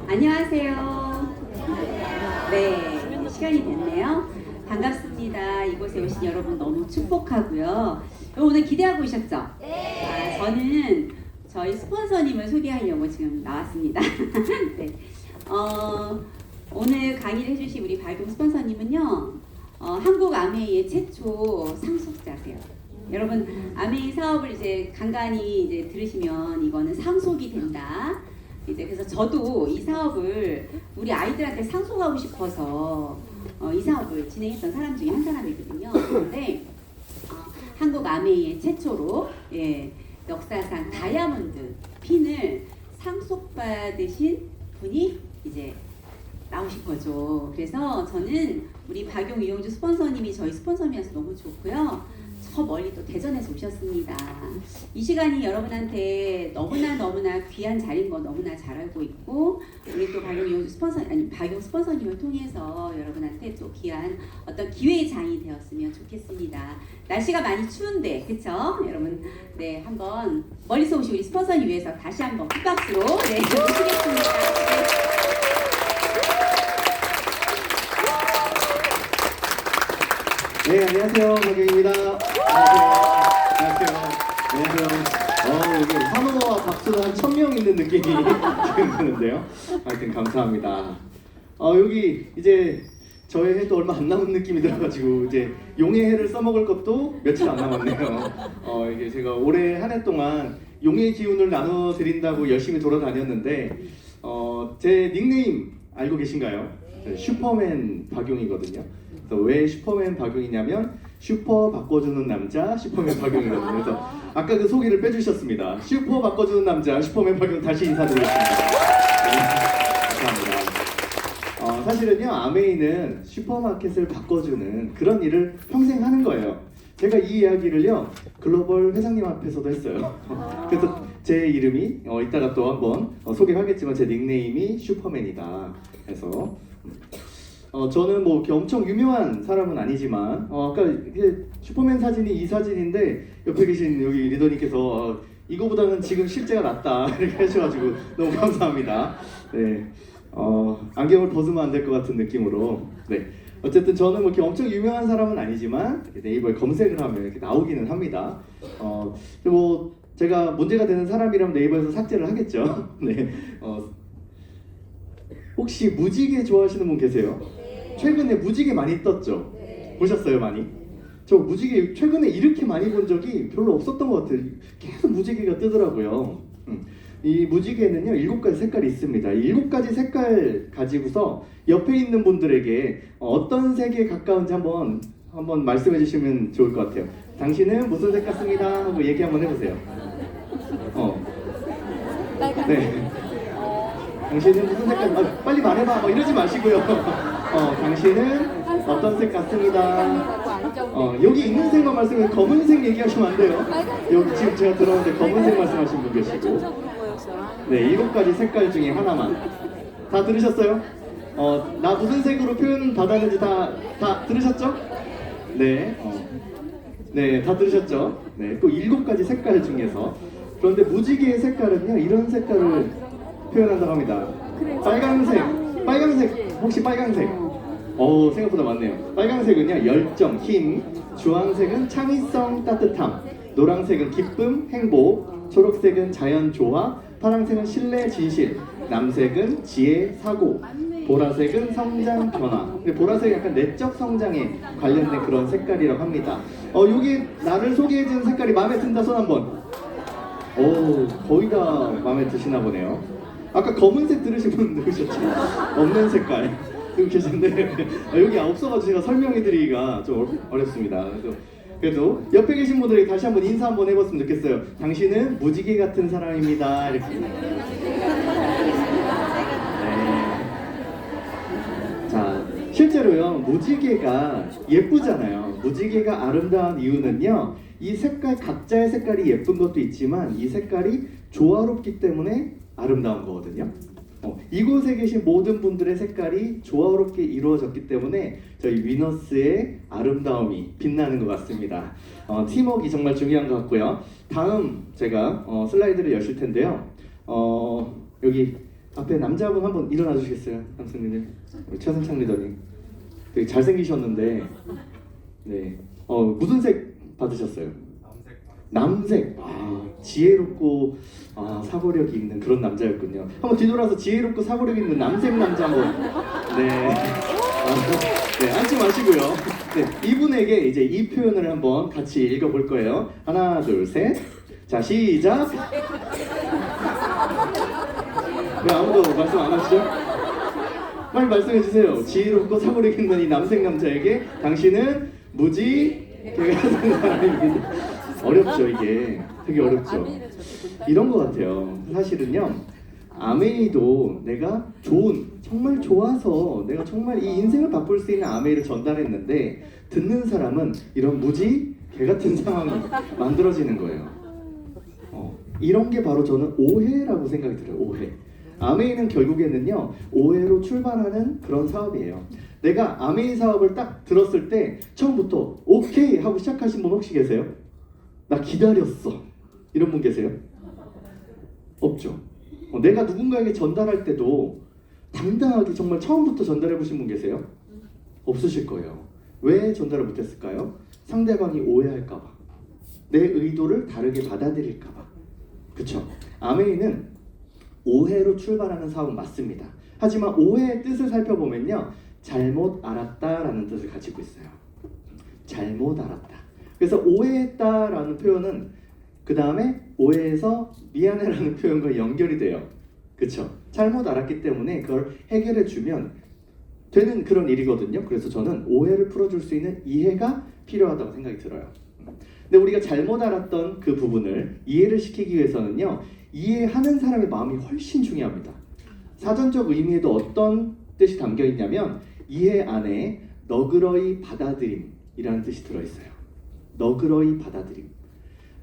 안녕하세요. 네, 시간이 됐네요. 반갑습니다. 이곳에 오신 여러분 너무 축복하고요. 오늘 기대하고 오셨죠? 네. 저는 저희 스폰서님을 소개하려고 지금 나왔습니다. 네. 오늘 강의를 해주신 우리 박용 스폰서님은요, 한국 아메이의 최초 상속자세요. 여러분, 아메이 사업을 이제 간간히 이제 들으시면 이거는 상속이 된다. 이제 그래서 저도 이 사업을 우리 아이들한테 상속하고 싶어서 이 사업을 진행했던 사람 중에 한 사람이거든요. 그런데 한국 아메이의 최초로 역사상 다이아몬드 핀을 상속받으신 분이 이제 나오신 거죠. 그래서 저는 우리 박용 이용주 스폰서님이 저희 스폰서면서 너무 좋고요. 저 멀리 또 대전에서 오셨습니다. 이 시간이 여러분한테 너무나 귀한 자리인 거 너무나 잘 알고 있고, 우리 또 박용 스폰서님을 통해서 여러분한테 또 귀한 어떤 기회의 장이 되었으면 좋겠습니다. 날씨가 많이 추운데, 그쵸? 여러분, 네, 한번 멀리서 오신 우리 스폰서님 위해서 다시 한번 큰 박수로 모시겠습니다. 네, 안녕하세요. 박용입니다. 안녕하세요. 여기 환호와 박수로 한 1000명 있는 느낌이 지금 드는데요. 하여튼 감사합니다. 여기 이제 저의 해도 얼마 안 남은 느낌이 들어가지고 이제 용의 해를 써먹을 것도 며칠 안 남았네요. 이게 제가 올해 한 해 동안 용의 기운을 나눠드린다고 열심히 돌아다녔는데 제 닉네임 알고 계신가요? 슈퍼맨 박용이거든요. 그래서 왜 슈퍼맨 박용이냐면 슈퍼 바꿔주는 남자 슈퍼맨 박용이거든요. 그래서 아까 그 소개를 빼주셨습니다. 슈퍼 바꿔주는 남자 슈퍼맨 박용 다시 인사드리겠습니다. 감사합니다. 사실은요, 아메이는 슈퍼마켓을 바꿔주는 그런 일을 평생 하는 거예요. 제가 이 이야기를요, 글로벌 회장님 앞에서도 했어요. 그래서 제 이름이 이따가 또 한번 소개하겠지만 제 닉네임이 슈퍼맨이다. 그래서 저는 뭐 이렇게 엄청 유명한 사람은 아니지만 아까 슈퍼맨 사진이 이 사진인데 옆에 계신 여기 리더님께서 이거보다는 지금 실제가 낫다 이렇게 하셔가지고 너무 감사합니다. 네, 안경을 벗으면 안 될 것 같은 느낌으로. 네, 어쨌든 저는 뭐 이렇게 엄청 유명한 사람은 아니지만 네이버에 검색을 하면 이렇게 나오기는 합니다. 뭐 제가 문제가 되는 사람이라면 네이버에서 삭제를 하겠죠. 네, 혹시 무지개 좋아하시는 분 계세요? 최근에 무지개 많이 떴죠? 보셨어요, 많이? 저 무지개 최근에 이렇게 많이 본 적이 별로 없었던 것 같아요. 계속 무지개가 뜨더라고요. 이 무지개는요, 7가지 색깔이 있습니다. 이 7가지 색깔 가지고서 옆에 있는 분들에게 어떤 색에 가까운지 한번 말씀해 주시면 좋을 것 같아요. 당신은 무슨 색 같습니다 하고 얘기 한번 해보세요. 네. 당신은 무슨 색깔? 빨리 말해봐. 이러지 마시고요. 당신은 어떤 색 같습니다. 여기 있는 색만 말씀해. 검은색 얘기하시면 안 돼요. 여기 지금 제가 들어오는데 검은색 말씀하신 분 계시고. 네, 7가지 색깔 중에 하나만. 다 들으셨어요? 나 무슨 색으로 표현 받았는지 다 들으셨죠? 네. 네, 다 들으셨죠? 네, 또 7가지 색깔 중에서. 그런데 무지개의 색깔은요, 이런 색깔을 표현한다고 합니다. 빨강색, 혹시 빨강색? 생각보다 많네요. 빨강색은요, 열정, 힘. 주황색은 창의성, 따뜻함. 노란색은 기쁨, 행복. 초록색은 자연, 조화. 파란색은 신뢰, 진실. 남색은 지혜, 사고. 보라색은 성장, 변화. 근데 보라색은 약간 내적 성장에 관련된 그런 색깔이라고 합니다. 여기 나를 소개해준 색깔이 마음에 든다, 손 한번. 거의 다 마음에 드시나 보네요. 아까 검은색 들으신 분 누구셨죠? 없는 색깔 들고 계신데 여기 없어가지고 제가 설명해드리기가 좀 어렵습니다. 그래도 옆에 계신 분들에게 다시 한번 인사 한번 해봤으면 좋겠어요. 당신은 무지개 같은 사람입니다. 이렇게. 자, 실제로요, 무지개가 예쁘잖아요. 무지개가 아름다운 이유는요, 이 색깔, 각자의 색깔이 예쁜 것도 있지만 이 색깔이 조화롭기 때문에 아름다운 거거든요. 이곳에 계신 모든 분들의 색깔이 조화롭게 이루어졌기 때문에 저희 위너스의 아름다움이 빛나는 것 같습니다. 팀워크가 정말 중요한 것 같고요. 다음 제가 슬라이드를 여실 텐데요. 여기 앞에 남자분 한번 일어나 주시겠어요? 남성님, 우리 최선창 리더님. 되게 잘생기셨는데, 네, 무슨 색 받으셨어요? 남색. 지혜롭고 사고력이 있는 그런 남자였군요. 한번 뒤돌아서 지혜롭고 사고력 있는 남색 남자 한번. 네. 네, 앉지 마시고요. 네, 이분에게 이제 이 표현을 한번 같이 읽어볼 거예요. 하나, 둘, 셋. 자, 시작. 왜 아무도 말씀 안 하시죠? 빨리 말씀해 주세요. 지혜롭고 사고력 있는 이 남색 남자에게 당신은 무지 같은 사람입니다. 어렵죠, 이게. 되게 어렵죠. 이런 것 같아요. 사실은요, 아메이도 내가 정말 좋아서 내가 정말 이 인생을 바꿀 수 있는 아메이를 전달했는데 듣는 사람은 이런 무지 개 같은 상황이 만들어지는 거예요. 이런 게 바로 저는 오해라고 생각이 들어요. 오해. 아메이는 결국에는요, 오해로 출발하는 그런 사업이에요. 내가 아메이 사업을 딱 들었을 때 처음부터 오케이 하고 시작하신 분 혹시 계세요? 나 기다렸어. 이런 분 계세요? 없죠. 내가 누군가에게 전달할 때도 당당하게 정말 처음부터 전달해 보신 분 계세요? 없으실 거예요. 왜 전달을 못했을까요? 상대방이 오해할까 봐. 내 의도를 다르게 받아들일까 봐. 그쵸? 아메이는 오해로 출발하는 사업 맞습니다. 하지만 오해의 뜻을 살펴보면요, 잘못 알았다라는 뜻을 가지고 있어요. 잘못 알았다. 그래서 오해했다라는 표현은 그 다음에 오해해서 미안해라는 표현과 연결이 돼요. 그쵸? 잘못 알았기 때문에 그걸 해결해 주면 되는 그런 일이거든요. 그래서 저는 오해를 풀어줄 수 있는 이해가 필요하다고 생각이 들어요. 근데 우리가 잘못 알았던 그 부분을 이해를 시키기 위해서는요, 이해하는 사람의 마음이 훨씬 중요합니다. 사전적 의미에도 어떤 뜻이 담겨 있냐면 이해 안에 너그러이 받아들임이라는 뜻이 들어있어요. 너그러이 받아들임.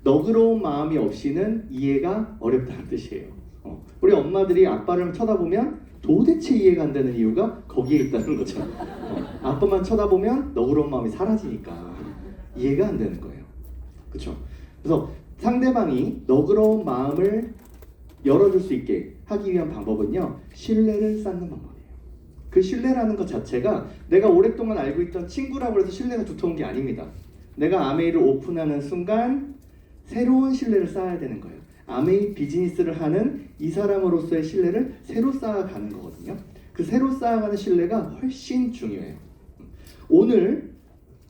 너그러운 마음이 없이는 이해가 어렵다는 뜻이에요. 우리 엄마들이 아빠를 쳐다보면 도대체 이해가 안 되는 이유가 거기에 있다는 거죠. 아빠만 쳐다보면 너그러운 마음이 사라지니까 이해가 안 되는 거예요. 그렇죠? 그래서 상대방이 너그러운 마음을 열어줄 수 있게 하기 위한 방법은요, 신뢰를 쌓는 방법이에요. 그 신뢰라는 것 자체가 내가 오랫동안 알고 있던 친구라고 해서 신뢰가 두터운 게 아닙니다. 내가 아메이를 오픈하는 순간 새로운 신뢰를 쌓아야 되는 거예요. 아메이 비즈니스를 하는 이 사람으로서의 신뢰를 새로 쌓아가는 거거든요. 그 새로 쌓아가는 신뢰가 훨씬 중요해요. 오늘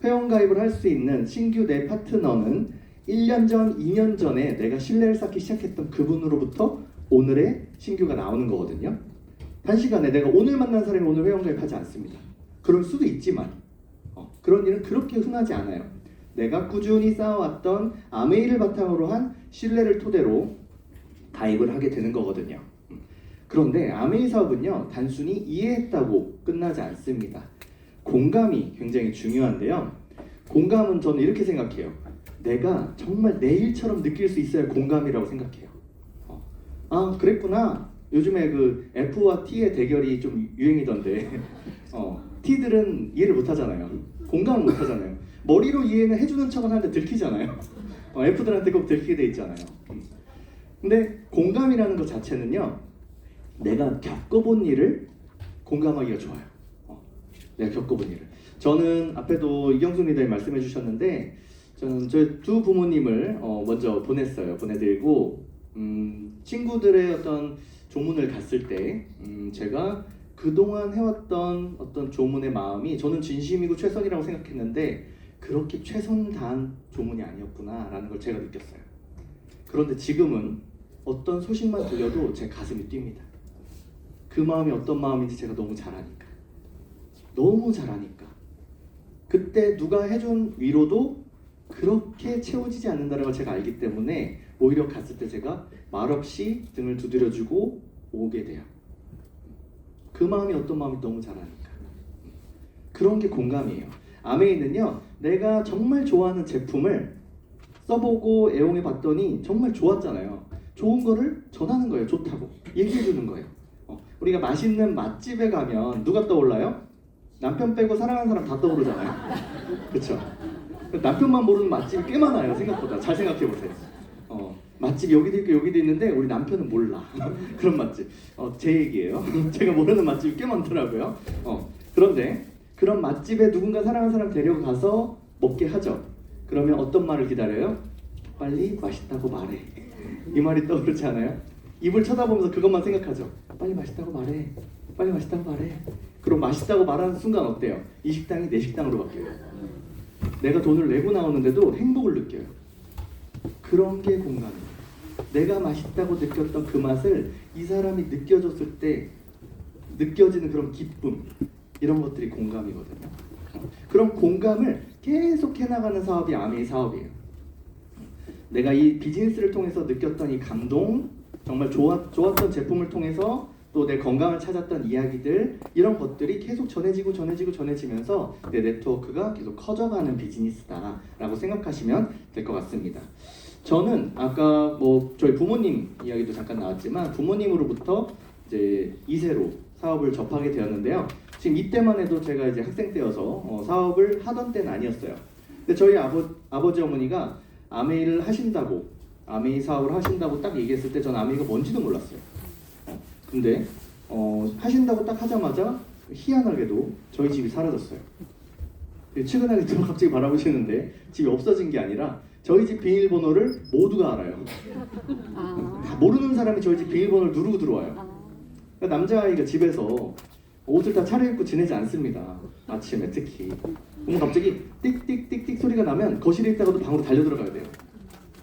회원가입을 할 수 있는 신규 내 파트너는 1년 전, 2년 전에 내가 신뢰를 쌓기 시작했던 그분으로부터 오늘의 신규가 나오는 거거든요. 단시간에 내가 오늘 만난 사람이 오늘 회원가입하지 않습니다. 그럴 수도 있지만 그런 일은 그렇게 흔하지 않아요. 내가 꾸준히 쌓아왔던 아메이를 바탕으로 한 신뢰를 토대로 가입을 하게 되는 거거든요. 그런데 아메이 사업은요, 단순히 이해했다고 끝나지 않습니다. 공감이 굉장히 중요한데요. 공감은 저는 이렇게 생각해요. 내가 정말 내 일처럼 느낄 수 있어야 공감이라고 생각해요. 그랬구나. 요즘에 그 F와 T의 대결이 좀 유행이던데 T들은 이해를 못하잖아요. 공감을 못하잖아요. 머리로 이해는 해주는 척은 하는데 들키잖아요. F들한테 꼭 들키게 돼 있잖아요. 근데 공감이라는 것 자체는요, 내가 겪어본 일을 공감하기가 좋아요. 내가 겪어본 일을. 저는 앞에도 이경숙 리더님 말씀해 주셨는데, 저는 저희 두 부모님을 먼저 보내드리고 친구들의 어떤 조문을 갔을 때 제가 그동안 해왔던 어떤 조문의 마음이 저는 진심이고 최선이라고 생각했는데 그렇게 최선 다한 조문이 아니었구나 라는 걸 제가 느꼈어요. 그런데 지금은 어떤 소식만 들려도 제 가슴이 뜁니다. 그 마음이 어떤 마음인지 제가 너무 잘 아니까 그때 누가 해준 위로도 그렇게 채워지지 않는다는 걸 제가 알기 때문에 오히려 갔을 때 제가 말없이 등을 두드려주고 오게 돼요. 그 마음이 어떤 마음이 너무 잘 아니까. 그런 게 공감이에요. 아메이는요, 내가 정말 좋아하는 제품을 써보고 애용해 봤더니 정말 좋았잖아요. 좋은 거를 전하는 거예요. 좋다고 얘기해 주는 거예요. 우리가 맛있는 맛집에 가면 누가 떠올라요? 남편 빼고 사랑하는 사람 다 떠오르잖아요. 그렇죠? 남편만 모르는 맛집이 꽤 많아요. 생각보다. 잘 생각해 보세요. 맛집 여기도 있고 여기도 있는데 우리 남편은 몰라. 그런 맛집. 제 얘기예요. 제가 모르는 맛집이 꽤 많더라고요. 그런데 그런 맛집에 누군가 사랑하는 사람 데려가서 먹게 하죠. 그러면 어떤 말을 기다려요? 빨리 맛있다고 말해. 이 말이 떠오르지 않아요? 입을 쳐다보면서 그것만 생각하죠. 빨리 맛있다고 말해. 빨리 맛있다고 말해. 그럼 맛있다고 말하는 순간 어때요? 이 식당이 내 식당으로 바뀌어요. 내가 돈을 내고 나오는데도 행복을 느껴요. 그런 게 공감이에요. 내가 맛있다고 느꼈던 그 맛을 이 사람이 느껴줬을 때 느껴지는 그런 기쁨, 이런 것들이 공감이거든요. 그런 공감을 계속 해나가는 사업이 아메이 사업이에요. 내가 이 비즈니스를 통해서 느꼈던 이 감동, 정말 좋았던 제품을 통해서 또 내 건강을 찾았던 이야기들, 이런 것들이 계속 전해지면서 내 네트워크가 계속 커져가는 비즈니스다라고 생각하시면 될 것 같습니다. 저는 아까 뭐 저희 부모님 이야기도 잠깐 나왔지만 부모님으로부터 이제 2세로 사업을 접하게 되었는데요. 지금 이때만 해도 제가 이제 학생 때여서 사업을 하던 때는 아니었어요. 근데 저희 아버지 어머니가 아메이를 하신다고, 아메이 사업을 하신다고 딱 얘기했을 때 전 아메이가 뭔지도 몰랐어요. 근데 하신다고 딱 하자마자 희한하게도 저희 집이 사라졌어요. 최근에 또 갑자기 바라보시는데 집이 없어진 게 아니라 저희 집 비밀번호를 모두가 알아요. 다 모르는 사람이 저희 집 비밀번호를 누르고 들어와요. 그러니까 남자아이가 집에서 옷을 다 차려입고 지내지 않습니다. 아침에 특히. 그럼 갑자기 띡띡띡띡 소리가 나면 거실에 있다가도 방으로 달려 들어가야 돼요.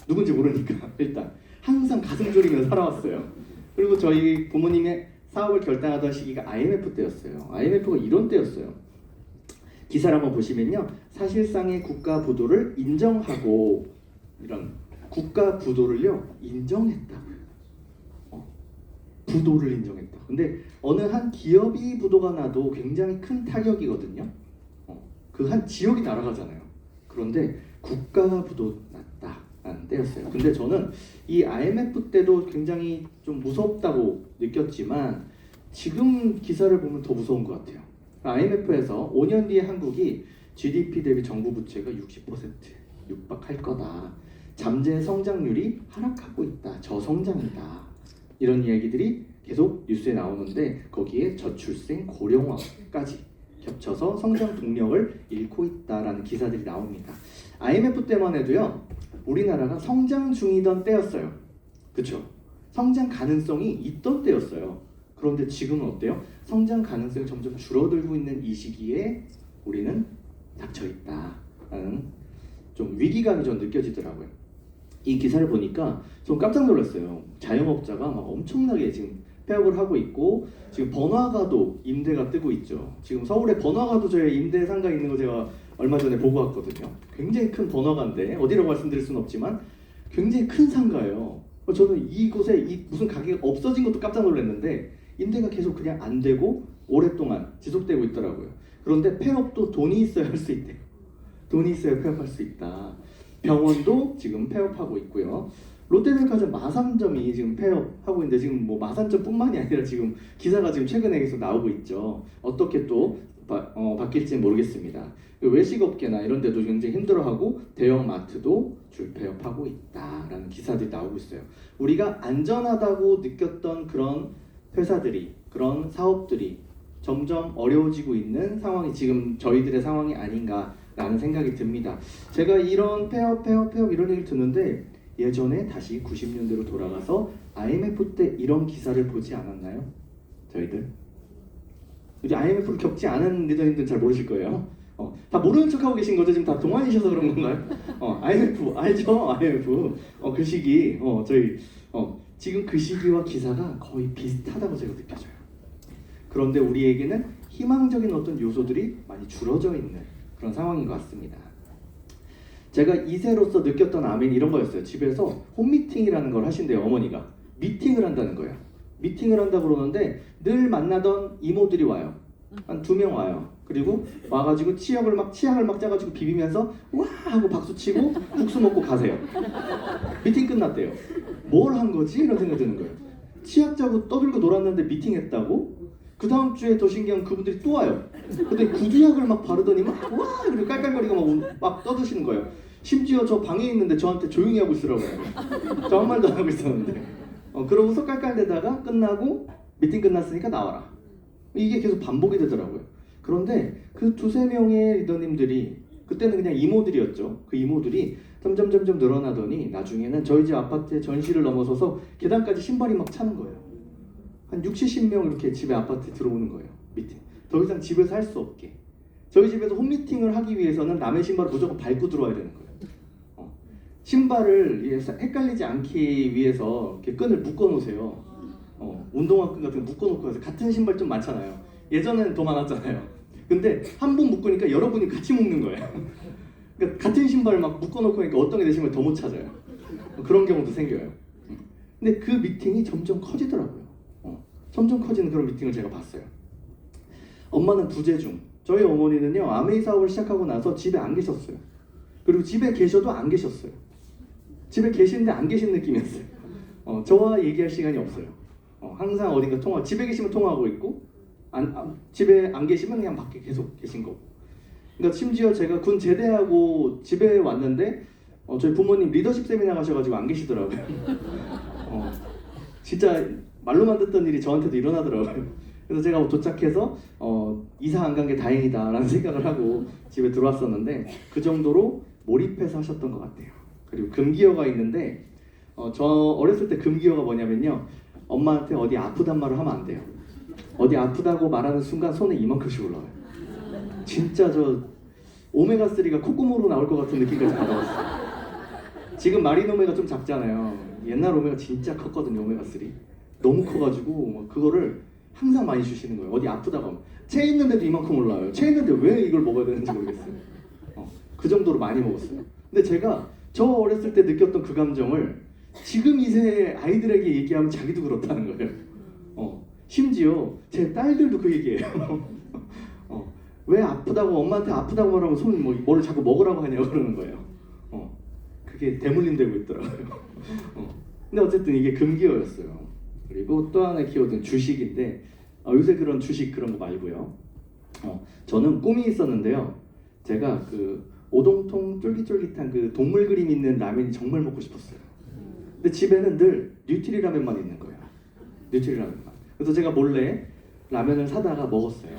누군지 모르니까. 일단 항상 가슴 졸이면서 살아왔어요. 그리고 저희 부모님의 사업을 결단하던 시기가 IMF 때였어요. IMF가 이런 때였어요. 기사를 한번 보시면요, 사실상의 국가 부도를 인정하고, 이런 국가 부도를요 인정했다고요. 부도를 인정했다. 근데 어느 한 기업이 부도가 나도 굉장히 큰 타격이거든요. 그 한 지역이 날아가잖아요. 그런데 국가가 부도 났다라는 때였어요. 근데 저는 이 IMF 때도 굉장히 좀 무섭다고 느꼈지만 지금 기사를 보면 더 무서운 것 같아요. IMF에서 5년 뒤에 한국이 GDP 대비 정부 부채가 60% 육박할 거다. 잠재 성장률이 하락하고 있다. 저성장이다. 이런 이야기들이 계속 뉴스에 나오는데 거기에 저출생, 고령화까지 겹쳐서 성장 동력을 잃고 있다라는 기사들이 나옵니다. IMF 때만 해도요, 우리나라가 성장 중이던 때였어요. 그렇죠? 성장 가능성이 있던 때였어요. 그런데 지금은 어때요? 성장 가능성이 점점 줄어들고 있는 이 시기에 우리는 닥쳐 있다라는 좀 위기감이 좀 느껴지더라고요. 이 기사를 보니까 좀 깜짝 놀랐어요. 자영업자가 막 엄청나게 지금 폐업을 하고 있고, 지금 번화가도 임대가 뜨고 있죠. 지금 서울에 번화가도 저희 임대 상가 있는 거 제가 얼마 전에 보고 왔거든요. 굉장히 큰 번화가인데 어디라고 말씀드릴 수는 없지만 굉장히 큰 상가예요. 저는 이곳에 무슨 가게가 없어진 것도 깜짝 놀랐는데 임대가 계속 그냥 안 되고 오랫동안 지속되고 있더라고요. 그런데 폐업도 돈이 있어야 할 수 있대요. 돈이 있어야 폐업할 수 있다. 병원도 지금 폐업하고 있고요. 롯데백화점 마산점이 지금 폐업하고 있는데 지금 뭐 마산점뿐만이 아니라 지금 기사가 지금 최근에 계속 나오고 있죠. 어떻게 또 바뀔지 모르겠습니다. 외식업계나 이런 데도 굉장히 힘들어하고 대형 마트도 줄폐업하고 있다라는 기사들이 나오고 있어요. 우리가 안전하다고 느꼈던 그런 회사들이, 그런 사업들이 점점 어려워지고 있는 상황이 지금 저희들의 상황이 아닌가라는 생각이 듭니다. 제가 이런 폐업 이런 얘기를 듣는데 예전에 다시 90년대로 돌아가서 IMF 때 이런 기사를 보지 않았나요? 저희들? 이제 IMF를 겪지 않은 리더님들은 잘 모르실 거예요. 다 모르는 척하고 계신 거죠? 지금 다 동안이셔서 그런 건가요? IMF 알죠? IMF 그 시기 저희 지금 그 시기와 기사가 거의 비슷하다고 제가 느껴져요. 그런데 우리에게는 희망적인 어떤 요소들이 많이 줄어져 있는 그런 상황인 것 같습니다. 제가 2세로서 느꼈던 아멘 이런 거였어요. 집에서 홈미팅이라는 걸 하신대요. 어머니가 미팅을 한다는 거예요. 미팅을 한다고 그러는데 늘 만나던 이모들이 와요. 한 2명 와요. 그리고 와가지고 치약을 막 짜가지고 비비면서 와 하고 박수치고 국수 먹고 가세요. 미팅 끝났대요. 뭘 한 거지? 이런 생각이 드는 거예요. 치약 자고 떠들고 놀았는데 미팅했다고? 그 다음 주에 더 신기한 건 그분들이 또 와요. 근데 구두약을 막 바르더니 막 와! 그리고 깔깔거리고 막 떠드시는 거예요. 심지어 저 방에 있는데 저한테 조용히 하고 있으라고 해요. 저 아무 말도 안 하고 있었는데. 그러고서 깔깔대다가 끝나고 미팅 끝났으니까 나와라. 이게 계속 반복이 되더라고요. 그런데 그 두세 명의 리더님들이 그때는 그냥 이모들이었죠. 그 이모들이 점점 늘어나더니 나중에는 저희 집 아파트의 전시를 넘어서서 계단까지 신발이 막 차는 거예요. 한 60, 70명 이렇게 집에 아파트에 들어오는 거예요. 미팅. 더 이상 집에서 할 수 없게. 저희 집에서 홈미팅을 하기 위해서는 남의 신발을 무조건 밟고 들어와야 되는 거예요. 신발을 헷갈리지 않기 위해서 이렇게 끈을 묶어 놓으세요. 운동화 끈 같은 거 묶어 놓고 해서 같은 신발 좀 많잖아요. 예전에는 더 많았잖아요. 근데 한 분 묶으니까 여러분이 같이 묶는 거예요. 그러니까 같은 신발 막 묶어 놓고 하니까 어떤 게 내 신발 더 못 찾아요. 그런 경우도 생겨요. 근데 그 미팅이 점점 커지더라고요. 점점 커지는 그런 미팅을 제가 봤어요. 엄마는 부재중. 저희 어머니는요, 아메이 사업을 시작하고 나서 집에 안 계셨어요. 그리고 집에 계셔도 안 계셨어요. 집에 계시는데 안 계신 느낌이었어요. 저와 얘기할 시간이 없어요. 항상 어딘가 집에 계시면 통화하고 있고, 집에 안 계시면 그냥 밖에 계속 계신 거고. 그러니까 심지어 제가 군 제대하고 집에 왔는데 저희 부모님 리더십 세미나 가셔가지고 안 계시더라고요. 진짜 말로만 듣던 일이 저한테도 일어나더라고요. 그래서 제가 도착해서 이사 안 간 게 다행이다라는 생각을 하고 집에 들어왔었는데 그 정도로 몰입해서 하셨던 것 같아요. 그리고 금기어가 있는데 저 어렸을 때 금기어가 뭐냐면요, 엄마한테 어디 아프단 말을 하면 안 돼요. 어디 아프다고 말하는 순간 손에 이만큼씩 올라와요. 진짜 저 오메가3가 콧구멍으로 나올 것 같은 느낌까지 받아봤어요. 지금 마린 오메가 좀 작잖아요. 옛날 오메가 진짜 컸거든요. 오메가3 너무 커가지고 그거를 항상 많이 주시는 거예요. 어디 아프다고 하면 채 있는데도 이만큼 올라와요. 채 있는데 왜 이걸 먹어야 되는지 모르겠어요. 그 정도로 많이 먹었어요. 근데 제가 저 어렸을 때 느꼈던 그 감정을 지금 이 세대 아이들에게 얘기하면 자기도 그렇다는 거예요. 심지어 제 딸들도 그 얘기예요. 왜 아프다고 엄마한테 아프다고 말하면 손 뭐를 자꾸 먹으라고 하냐고 그러는 거예요. 그게 대물림되고 있더라고요. 근데 어쨌든 이게 금기어였어요. 그리고 또 하나의 키워드는 주식인데 요새 그런 주식 그런 거 말고요. 저는 꿈이 있었는데요. 제가 그 오동통 쫄깃쫄깃한 그 동물 그림 있는 라면이 정말 먹고 싶었어요. 근데 집에는 늘 뉴트리 라면만 있는 거예요. 뉴트리 라면만. 그래서 제가 몰래 라면을 사다가 먹었어요.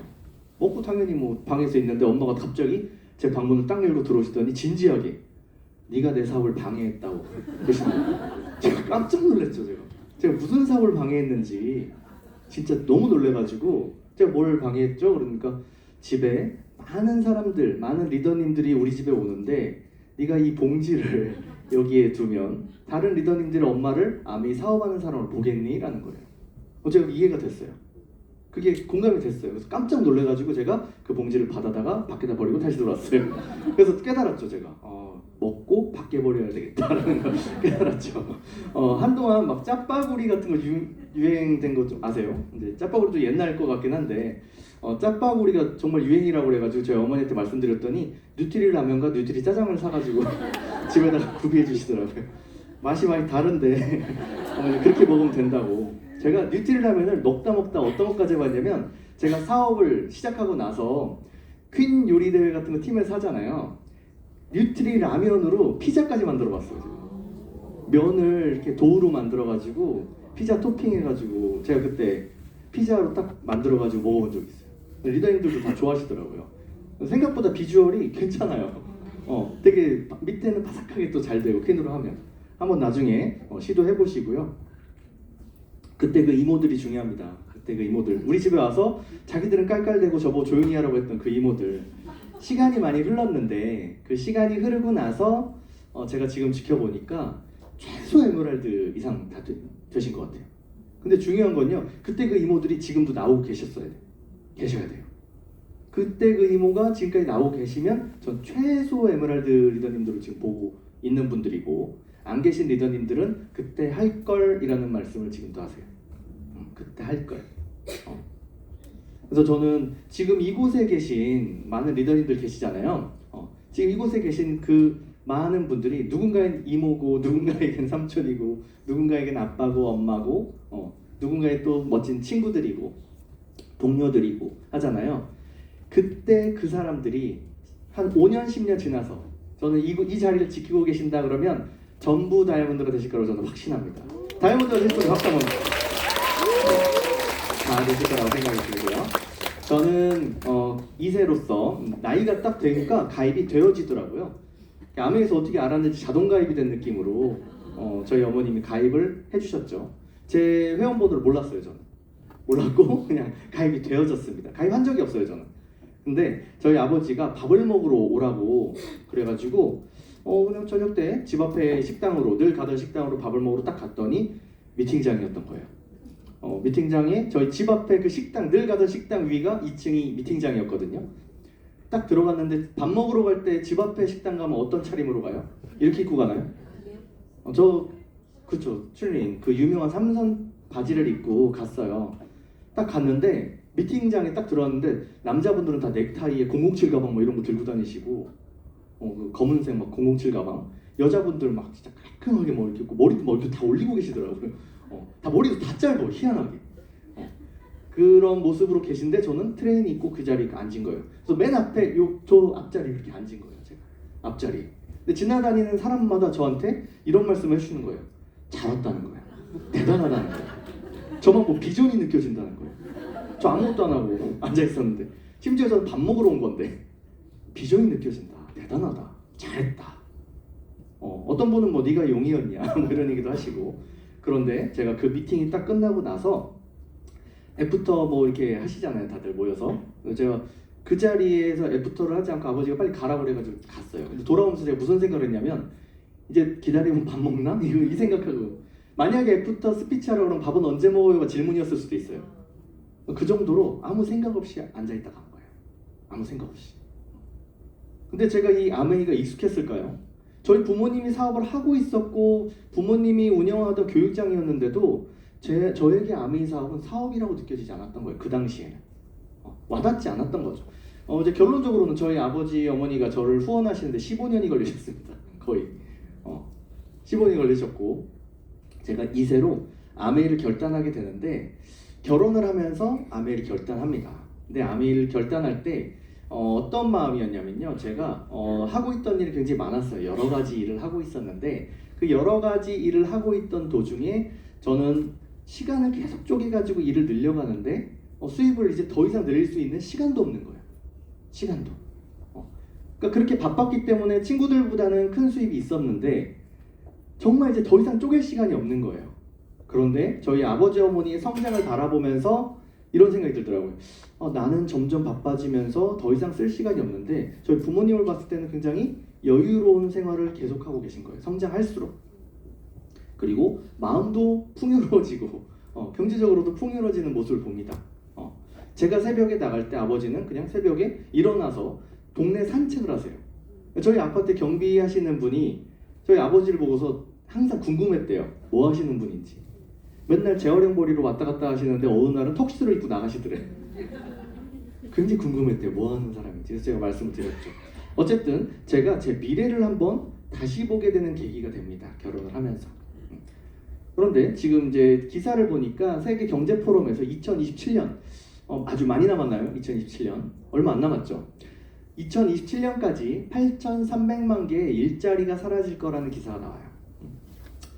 먹고 당연히 뭐 방에서 있는데 엄마가 갑자기 제 방문을 딱 열고 들어오시더니 진지하게 네가 내 사업을 방해했다고 그러시는 거예요. 제가 깜짝 놀랐죠. 제가 무슨 사업을 방해했는지 진짜 너무 놀래가지고 제가 뭘 방해했죠? 그러니까 집에 많은 사람들, 많은 리더님들이 우리 집에 오는데 네가 이 봉지를 여기에 두면 다른 리더님들의 엄마를 아메이 사업하는 사람을 보겠니? 라는 거예요. 제가 이해가 됐어요. 그게 공감이 됐어요. 그래서 깜짝 놀래가지고 제가 그 봉지를 받아다가 밖에다 버리고 다시 들어왔어요. 그래서 깨달았죠. 제가 먹고 밖에 버려야 되겠다라는 걸 깨달았죠. 한동안 막 짜파구리 같은 거 유행된 거 좀 아세요? 근데 짜파구리도 옛날 거 같긴 한데 짜파구리가 정말 유행이라고 그래가지고 저희 어머니한테 말씀드렸더니 뉴트리 라면과 뉴트리 짜장을 사가지고 집에다가 구비해 주시더라고요. 맛이 많이 다른데 어머니 그렇게 먹으면 된다고. 제가 뉴트리 라면을 먹다 어떤 것까지 해봤냐면 제가 사업을 시작하고 나서 퀸 요리 대회 같은 거 팀에서 하잖아요. 뉴트리 라면으로 피자까지 만들어봤어요. 면을 이렇게 도우로 만들어가지고 피자 토핑해가지고 제가 그때 피자로 딱 만들어가지고 먹어본 적 있어요. 리더님들도 다 좋아하시더라고요. 생각보다 비주얼이 괜찮아요. 되게 밑에는 바삭하게 또 잘 되고 퀸으로 하면 한번 나중에 시도해 보시고요. 그때 그 이모들이 중요합니다. 그때 그 이모들 우리 집에 와서 자기들은 깔깔대고 저보고 조용히 하라고 했던 그 이모들. 시간이 많이 흘렀는데 그 시간이 흐르고 나서 제가 지금 지켜보니까 최소 에메랄드 이상 다 되신 것 같아요. 근데 중요한 건요, 그때 그 이모들이 지금도 나오고 계셔야 돼요. 그때 그 이모가 지금까지 나오고 계시면 전 최소 에메랄드 리더님들을 지금 보고 있는 분들이고, 안 계신 리더님들은 그때 할 걸이라는 말씀을 지금도 하세요. 그때 할 걸. 그래서 저는 지금 이곳에 계신 많은 리더님들 계시잖아요. 지금 이곳에 계신 그 많은 분들이 누군가엔 이모고 누군가에겐 삼촌이고 누군가에겐 아빠고 엄마고 누군가의 또 멋진 친구들이고 동료들이고 하잖아요. 그때 그 사람들이 한 5년 10년 지나서 저는 이 자리를 지키고 계신다 그러면 전부 다이아몬드가 되실 거라고 저는 확신합니다. 다이아몬드가 되실 거라고 박수 한번 다 되실 거라고 생각이 들고요. 저는 2세로서 나이가 딱 되니까 가입이 되어지더라고요. 아메에서 어떻게 알았는지 자동 가입이 된 느낌으로 저희 어머님이 가입을 해주셨죠. 제 회원번호를 몰랐어요. 저는 몰랐고 그냥 가입이 되어졌습니다. 가입한 적이 없어요. 저는. 근데 저희 아버지가 밥을 먹으러 오라고 그래가지고 그냥 저녁 때 집 앞에 식당으로 늘 가던 식당으로 밥을 먹으러 딱 갔더니 미팅장이었던 거예요. 미팅장에 저희 집 앞에 그 식당 늘 가던 식당 위가 2층이 미팅장이었거든요. 딱 들어갔는데 밥 먹으러 갈 때 집 앞에 식당 가면 어떤 차림으로 가요? 이렇게 입고 가나요? 그쵸 출린 그 유명한 삼선 바지를 입고 갔어요. 딱 갔는데 미팅장에 딱 들어왔는데 남자분들은 다 넥타이에 007 가방 뭐 이런 거 들고 다니시고 그 검은색 막 007 가방 여자분들 막 진짜 깔끔하게 뭐 이렇게 있고 머리도 뭐 이렇게 다 올리고 계시더라고요. 다 머리도 다 짧아 희한하게 그런 모습으로 계신데 저는 트레이닝 입고 그 자리에 앉은 거예요. 그래서 맨 앞에 저 앞자리 이렇게 앉은 거예요. 제가 앞자리. 근데 지나다니는 사람마다 저한테 이런 말씀을 해주시는 거예요. 잘 왔다는 거예요. 대단하다는 거예요. 저만 뭐 비전이 느껴진다는 거예요. 저 아무것도 안 하고 앉아 있었는데 심지어 저는 밥 먹으러 온 건데 비전이 느껴진다. 대단하다. 잘했다. 어떤 분은 뭐 네가 용이었냐 뭐 이런 얘기도 하시고 그런데 제가 그 미팅이 딱 끝나고 나서 애프터 뭐 이렇게 하시잖아요. 다들 모여서 제가 그 자리에서 애프터를 하지 않고 아버지가 빨리 가라고 그래가지고 갔어요. 근데 돌아오면서 제가 무슨 생각을 했냐면 이제 기다리면 밥 먹나? 이 생각하고 만약에 애프터 스피치 하라고 그러면 밥은 언제 먹어요가 질문이었을 수도 있어요. 그 정도로 아무 생각 없이 앉아있다 간 거예요. 아무 생각 없이. 근데 제가 이 아메이가 익숙했을까요? 저희 부모님이 사업을 하고 있었고 부모님이 운영하던 교육장이었는데도 저에게 아메이 사업은 사업이라고 느껴지지 않았던 거예요. 그 당시에는 와닿지 않았던 거죠. 이제 결론적으로는 저희 아버지 어머니가 저를 후원하시는데 15년이 걸리셨습니다. 거의 15년이 걸리셨고 제가 2세로 아메이를 결단하게 되는데 결혼을 하면서 아메이를 결단합니다. 근데 아메이를 결단할 때 어떤 마음이었냐면요. 제가 하고 있던 일이 굉장히 많았어요. 여러 가지 일을 하고 있었는데 그 여러 가지 일을 하고 있던 도중에 저는 시간을 계속 쪼개가지고 일을 늘려가는데 수입을 이제 더 이상 늘릴 수 있는 시간도 없는 거예요. 시간도. 그러니까 그렇게 바빴기 때문에 친구들보다는 큰 수입이 있었는데 정말 이제 더 이상 쪼갤 시간이 없는 거예요. 그런데 저희 아버지 어머니의 성장을 바라보면서 이런 생각이 들더라고요. 나는 점점 바빠지면서 더 이상 쓸 시간이 없는데 저희 부모님을 봤을 때는 굉장히 여유로운 생활을 계속하고 계신 거예요. 성장할수록. 그리고 마음도 풍요로워지고 경제적으로도 풍요로워지는 모습을 봅니다. 제가 새벽에 나갈 때 아버지는 그냥 새벽에 일어나서 동네 산책을 하세요. 저희 아파트 경비하시는 분이 저희 아버지를 보고서 항상 궁금했대요. 뭐 하시는 분인지. 맨날 재활용벌이로 왔다 갔다 하시는데 어느 날은 턱시도를 입고 나가시더래. 굉장히 궁금했대요. 뭐 하는 사람인지. 그래서 제가 말씀을 드렸죠. 어쨌든 제가 제 미래를 한번 다시 보게 되는 계기가 됩니다. 결혼을 하면서. 그런데 지금 이제 기사를 보니까 세계 경제 포럼에서 2027년 아주 많이 남았나요? 2027년 얼마 안 남았죠. 2027년까지 8,300만 개의 일자리가 사라질 거라는 기사가 나와요.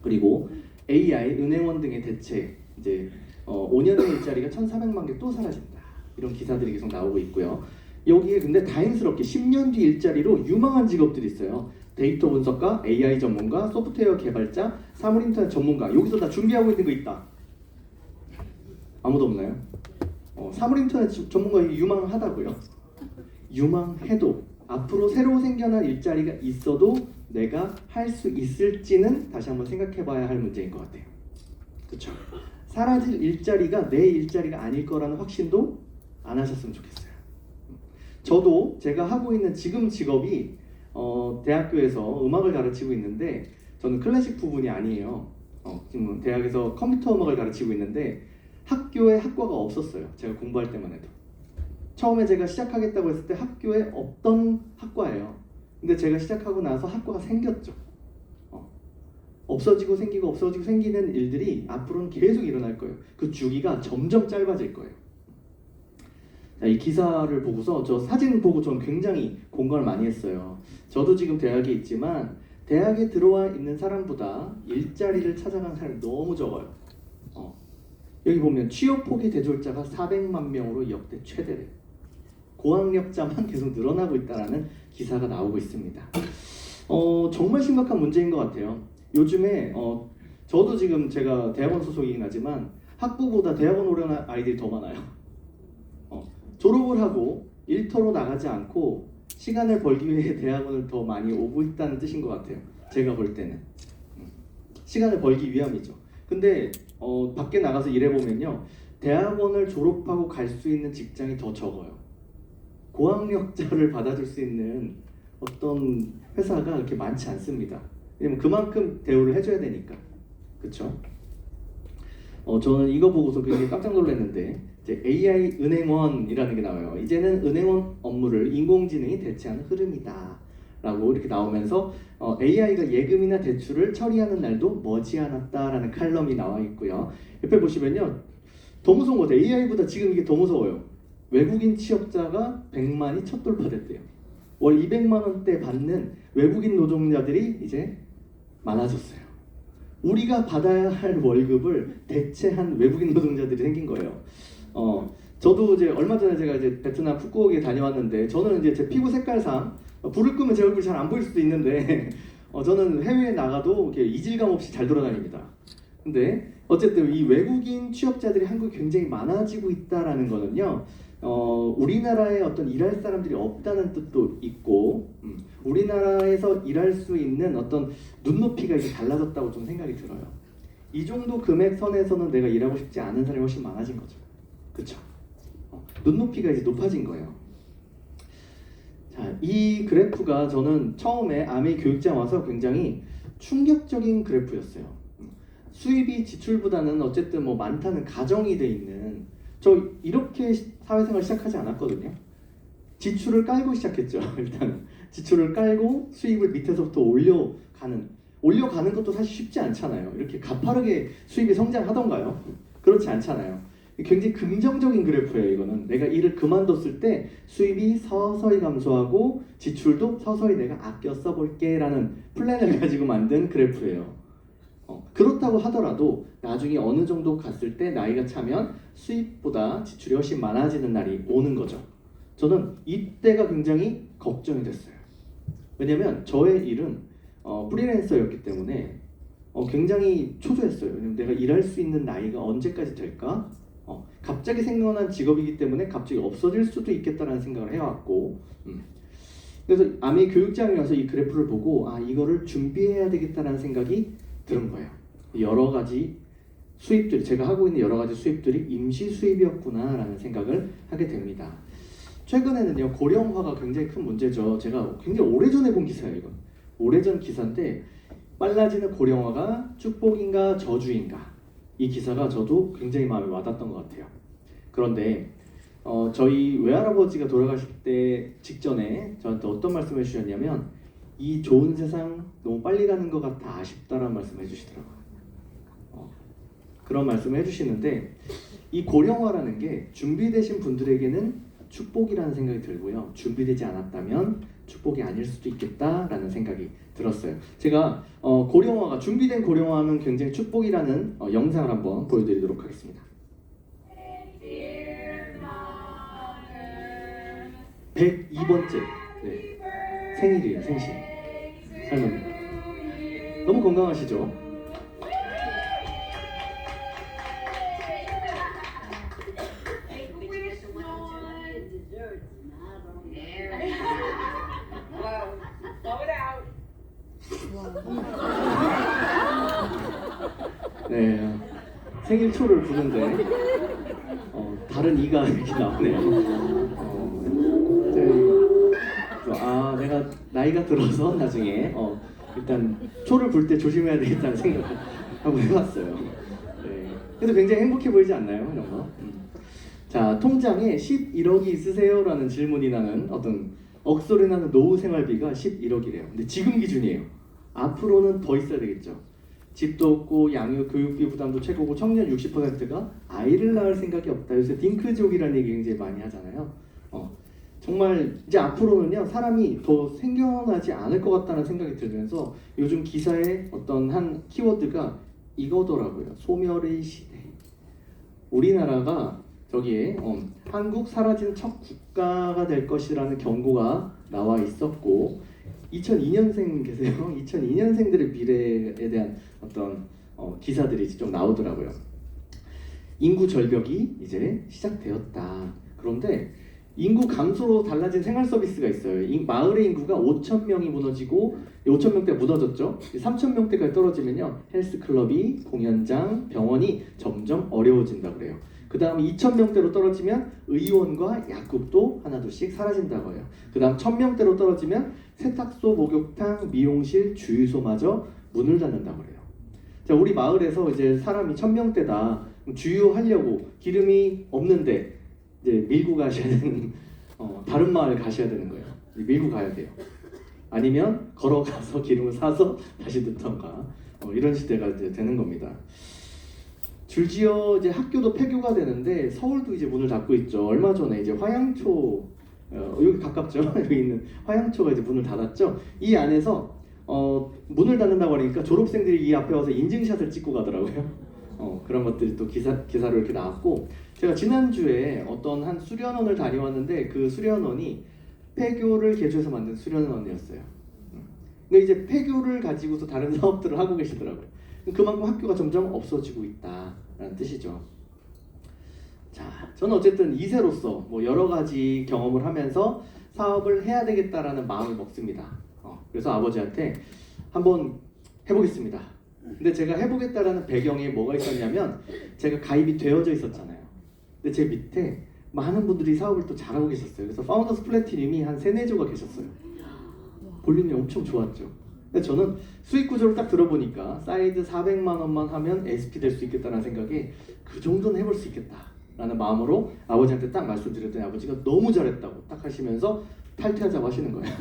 그리고 AI, 은행원 등의 대체 이제 5년 후 일자리가 1,400만 개 또 사라진다. 이런 기사들이 계속 나오고 있고요. 여기에 근데 다행스럽게 10년 뒤 일자리로 유망한 직업들이 있어요. 데이터 분석가, AI 전문가, 소프트웨어 개발자, 사물인터넷 전문가. 여기서 다 준비하고 있는 거 있다. 아무도 없나요? 사물인터넷 전문가 유망하다고요. 유망해도 앞으로 새로 생겨난 일자리가 있어도 내가 할 수 있을지는 다시 한번 생각해봐야 할 문제인 것 같아요. 그렇죠? 사라질 일자리가 내 일자리가 아닐 거라는 확신도 안 하셨으면 좋겠어요. 저도 제가 하고 있는 지금 직업이 대학교에서 음악을 가르치고 있는데 저는 클래식 부분이 아니에요. 지금 대학에서 컴퓨터 음악을 가르치고 있는데 학교에 학과가 없었어요. 제가 공부할 때만 해도. 처음에 제가 시작하겠다고 했을 때 학교에 없던 학과예요. 근데 제가 시작하고 나서 학과가 생겼죠. 없어지고 생기고 없어지고 생기는 일들이 앞으로는 계속 일어날 거예요. 그 주기가 점점 짧아질 거예요. 자, 이 기사를 보고서 저 사진 보고 전 굉장히 공감을 많이 했어요. 저도 지금 대학에 있지만 대학에 들어와 있는 사람보다 일자리를 찾아가는 사람이 너무 적어요. 여기 보면 취업 포기 대졸자가 400만 명으로 역대 최대래요. 고학력자만 계속 늘어나고 있다는 기사가 나오고 있습니다. 정말 심각한 문제인 것 같아요. 요즘에 저도 지금 제가 대학원 소속이긴 하지만 학부보다 대학원 오려는 아이들이 더 많아요. 졸업을 하고 일터로 나가지 않고 시간을 벌기 위해 대학원을 더 많이 오고 있다는 뜻인 것 같아요. 제가 볼 때는 시간을 벌기 위함이죠. 근데 밖에 나가서 일해보면요, 대학원을 졸업하고 갈 수 있는 직장이 더 적어요. 고학력자를 받아줄 수 있는 어떤 회사가 그렇게 많지 않습니다. 왜냐면 그만큼 대우를 해줘야 되니까. 그쵸? 저는 이거 보고서 굉장히 깜짝 놀랐는데 이제 AI 은행원이라는 게 나와요. 이제는 은행원 업무를 인공지능이 대체하는 흐름이다 라고 이렇게 나오면서 AI가 예금이나 대출을 처리하는 날도 머지않았다라는 칼럼이 나와 있고요. 옆에 보시면요, 더 무서운 것 같아요. AI보다 지금 이게 더 무서워요. 외국인 취업자가 100만이 첫 돌파됐대요. 월 200만 원대 받는 외국인 노동자들이 이제 많아졌어요. 우리가 받아야 할 월급을 대체한 외국인 노동자들이 생긴 거예요. 저도 이제 얼마 전에 제가 이제 베트남 푸꾸옥에 다녀왔는데, 저는 이제 제 피부 색깔상 불을 끄면 제 얼굴이 잘 안 보일 수도 있는데 저는 해외에 나가도 이렇게 이질감 없이 잘 돌아다닙니다. 근데 어쨌든 이 외국인 취업자들이 한국에 굉장히 많아지고 있다라는 거는요, 우리나라에 어떤 일할 사람들이 없다는 뜻도 있고, 우리나라에서 일할 수 있는 어떤 눈높이가 이제 달라졌다고 좀 생각이 들어요. 이 정도 금액 선에서는 내가 일하고 싶지 않은 사람이 훨씬 많아진 거죠. 그쵸? 눈높이가 이제 높아진 거예요. 자, 이 그래프가 저는 처음에 아메이 교육장 와서 굉장히 충격적인 그래프였어요. 수입이 지출보다는 어쨌든 뭐 많다는 가정이 돼 있는, 저 이렇게 사회생활 시작하지 않았거든요. 지출을 깔고 시작했죠. 일단 지출을 깔고 수입을 밑에서부터 올려가는 것도 사실 쉽지 않잖아요. 이렇게 가파르게 수입이 성장하던가요? 그렇지 않잖아요. 굉장히 긍정적인 그래프예요. 이거는 내가 일을 그만뒀을 때 수입이 서서히 감소하고 지출도 서서히 내가 아껴 써볼게 라는 플랜을 가지고 만든 그래프예요. 그렇다고 하더라도 나중에 어느 정도 갔을 때 나이가 차면 수입보다 지출이 훨씬 많아지는 날이 오는 거죠. 저는 이때가 굉장히 걱정이 됐어요. 왜냐면 저의 일은 프리랜서였기 때문에 굉장히 초조했어요. 왜냐면 내가 일할 수 있는 나이가 언제까지 될까? 갑자기 생겨난 직업이기 때문에 갑자기 없어질 수도 있겠다라는 생각을 해왔고, 그래서 아메 교육장에 와서 이 그래프를 보고 이거를 준비해야 되겠다라는 생각이 드는 거예요. 여러 가지 수입들이, 제가 하고 있는 여러 가지 수입들이 임시 수입이었구나라는 생각을 하게 됩니다. 최근에는요, 고령화가 굉장히 큰 문제죠. 제가 굉장히 오래전에 본 기사예요. 이건 오래전 기사인데, 빨라지는 고령화가 축복인가 저주인가, 이 기사가 저도 굉장히 마음에 와닿았던 것 같아요. 그런데 저희 외할아버지가 돌아가실 때 직전에 저한테 어떤 말씀을 해주셨냐면, 이 좋은 세상 너무 빨리 가는 것 같아 아쉽다라는 말씀을 해주시더라고요. 그런 말씀을 해주시는데, 이 고령화라는 게 준비되신 분들에게는 축복이라는 생각이 들고요, 준비되지 않았다면 축복이 아닐 수도 있겠다라는 생각이 들었어요. 제가 고령화가, 준비된 고령화는 굉장히 축복이라는 영상을 한번 보여드리도록 하겠습니다. 102번째 생일이에요. 생신. 할머니 너무 건강하시죠? 네, 생일 초를 부는데 다른 이가 이렇게 나오네요. 내가 나이가 들어서 나중에 일단 초를 불 때 조심해야 되겠다는 생각을 하고 해봤어요. 네, 그래서 굉장히 행복해 보이지 않나요, 이런 거? 자, 통장에 11억이 있으세요? 라는 질문이 나는 어떤 억소리 나는 노후 생활비가 11억이래요. 근데 지금 기준이에요. 앞으로는 더 있어야 되겠죠. 집도 없고 양육 교육비 부담도 최고고 청년 60%가 아이를 낳을 생각이 없다. 요새 딩크족이라는 얘기 굉장히 많이 하잖아요. 정말 이제 앞으로는요 사람이 더 생겨나지 않을 것 같다는 생각이 들면서 요즘 기사에 어떤 한 키워드가 이거더라고요. 소멸의 시대. 우리나라가 저기에 한국 사라지는 첫 국가가 될 것이라는 경고가 나와 있었고 2002년생 계세요. 2002년생들의 미래에 대한 어떤 기사들이 좀 나오더라고요. 인구 절벽이 이제 시작되었다. 그런데 인구 감소로 달라진 생활 서비스가 있어요. 마을의 인구가 5,000명이 무너지고 5,000명대 무너졌죠. 3,000명대까지 떨어지면요 헬스클럽이, 공연장, 병원이 점점 어려워진다고 그래요. 그 다음 2,000명대로 떨어지면 의원과 약국도 하나둘씩 사라진다고 해요. 그 다음 1,000명대로 떨어지면 세탁소, 목욕탕, 미용실, 주유소마저 문을 닫는다고 그래요. 자, 우리 마을에서 이제 사람이 1,000명대다 주유하려고 기름이 없는데 이제 밀고 가셔야 되는 다른 마을 가셔야 되는 거예요. 밀고 가야 돼요. 아니면 걸어가서 기름을 사서 다시 넣던가 이런 시대가 이제 되는 겁니다. 줄지어 이제 학교도 폐교가 되는데 서울도 이제 문을 닫고 있죠. 얼마 전에 이제 화양초 여기 가깝죠. 여기 있는 화양초가 이제 문을 닫았죠. 이 안에서 문을 닫는다고 하니까 졸업생들이 이 앞에 와서 인증샷을 찍고 가더라고요. 그런 것들이 또 기사로 이렇게 나왔고 제가 지난주에 어떤 한 수련원을 다녀왔는데 그 수련원이 폐교를 개조해서 만든 수련원이었어요. 근데 이제 폐교를 가지고서 다른 사업들을 하고 계시더라고요. 그만큼 학교가 점점 없어지고 있다라는 뜻이죠. 자, 저는 어쨌든 2세로서 뭐 여러 가지 경험을 하면서 사업을 해야 되겠다라는 마음을 먹습니다. 그래서 아버지한테 한번 해보겠습니다. 근데 제가 해보겠다라는 배경에 뭐가 있었냐면 제가 가입이 되어져 있었잖아요. 근데 제 밑에 많은 분들이 사업을 또 잘하고 계셨어요. 그래서 파운더스 플래티늄이 한 3-4조가 계셨어요. 볼륨이 엄청 좋았죠. 근데 저는 수익 구조를 딱 들어보니까 사이드 400만 원만 하면 SP 될 수 있겠다는 생각에 그 정도는 해볼 수 있겠다라는 마음으로 아버지한테 딱 말씀드렸더니 아버지가 너무 잘했다고 딱 하시면서 탈퇴하자고 하시는 거예요.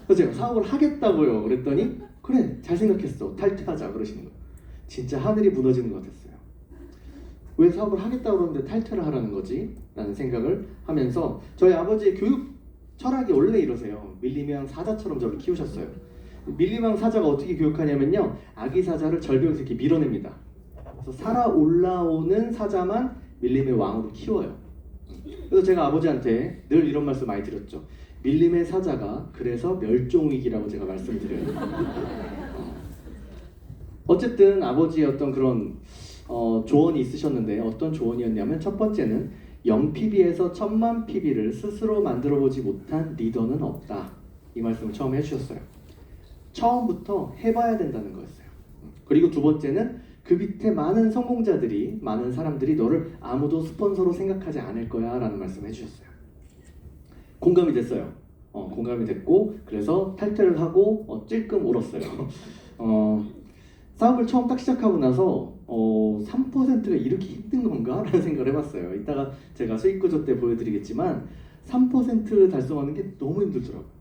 그래서 제가 사업을 하겠다고요. 그랬더니 그래 잘 생각했어 탈퇴하자 그러시는 거예요. 진짜 하늘이 무너지는 것 같았어요. 왜 사업을 하겠다고 그러는데 탈퇴를 하라는 거지? 라는 생각을 하면서 저희 아버지의 교육 철학이 원래 이러세요. 밀림왕 사자처럼 저를 키우셨어요. 밀림왕 사자가 어떻게 교육하냐면요 아기 사자를 절벽에서 이렇게 밀어냅니다. 그래서 살아 올라오는 사자만 밀림의 왕으로 키워요. 그래서 제가 아버지한테 늘 이런 말씀 많이 드렸죠. 밀림의 사자가 그래서 멸종위기라고 제가 말씀드려요. 어쨌든 아버지의 어떤 그런 조언이 있으셨는데 어떤 조언이었냐면 첫 번째는 0PB에서 1000만 PB를 스스로 만들어보지 못한 리더는 없다. 이 말씀을 처음 해주셨어요. 처음부터 해봐야 된다는 거였어요. 그리고 두 번째는 그 밑에 많은 성공자들이 많은 사람들이 너를 아무도 스폰서로 생각하지 않을 거야 라는 말씀을 해주셨어요. 공감이 됐어요. 공감이 됐고 그래서 탈퇴를 하고 찔끔 울었어요. 사업을 처음 딱 시작하고 나서 3%가 이렇게 힘든 건가? 라는 생각을 해봤어요. 이따가 제가 수익구조 때 보여드리겠지만 3%를 달성하는 게 너무 힘들더라고요.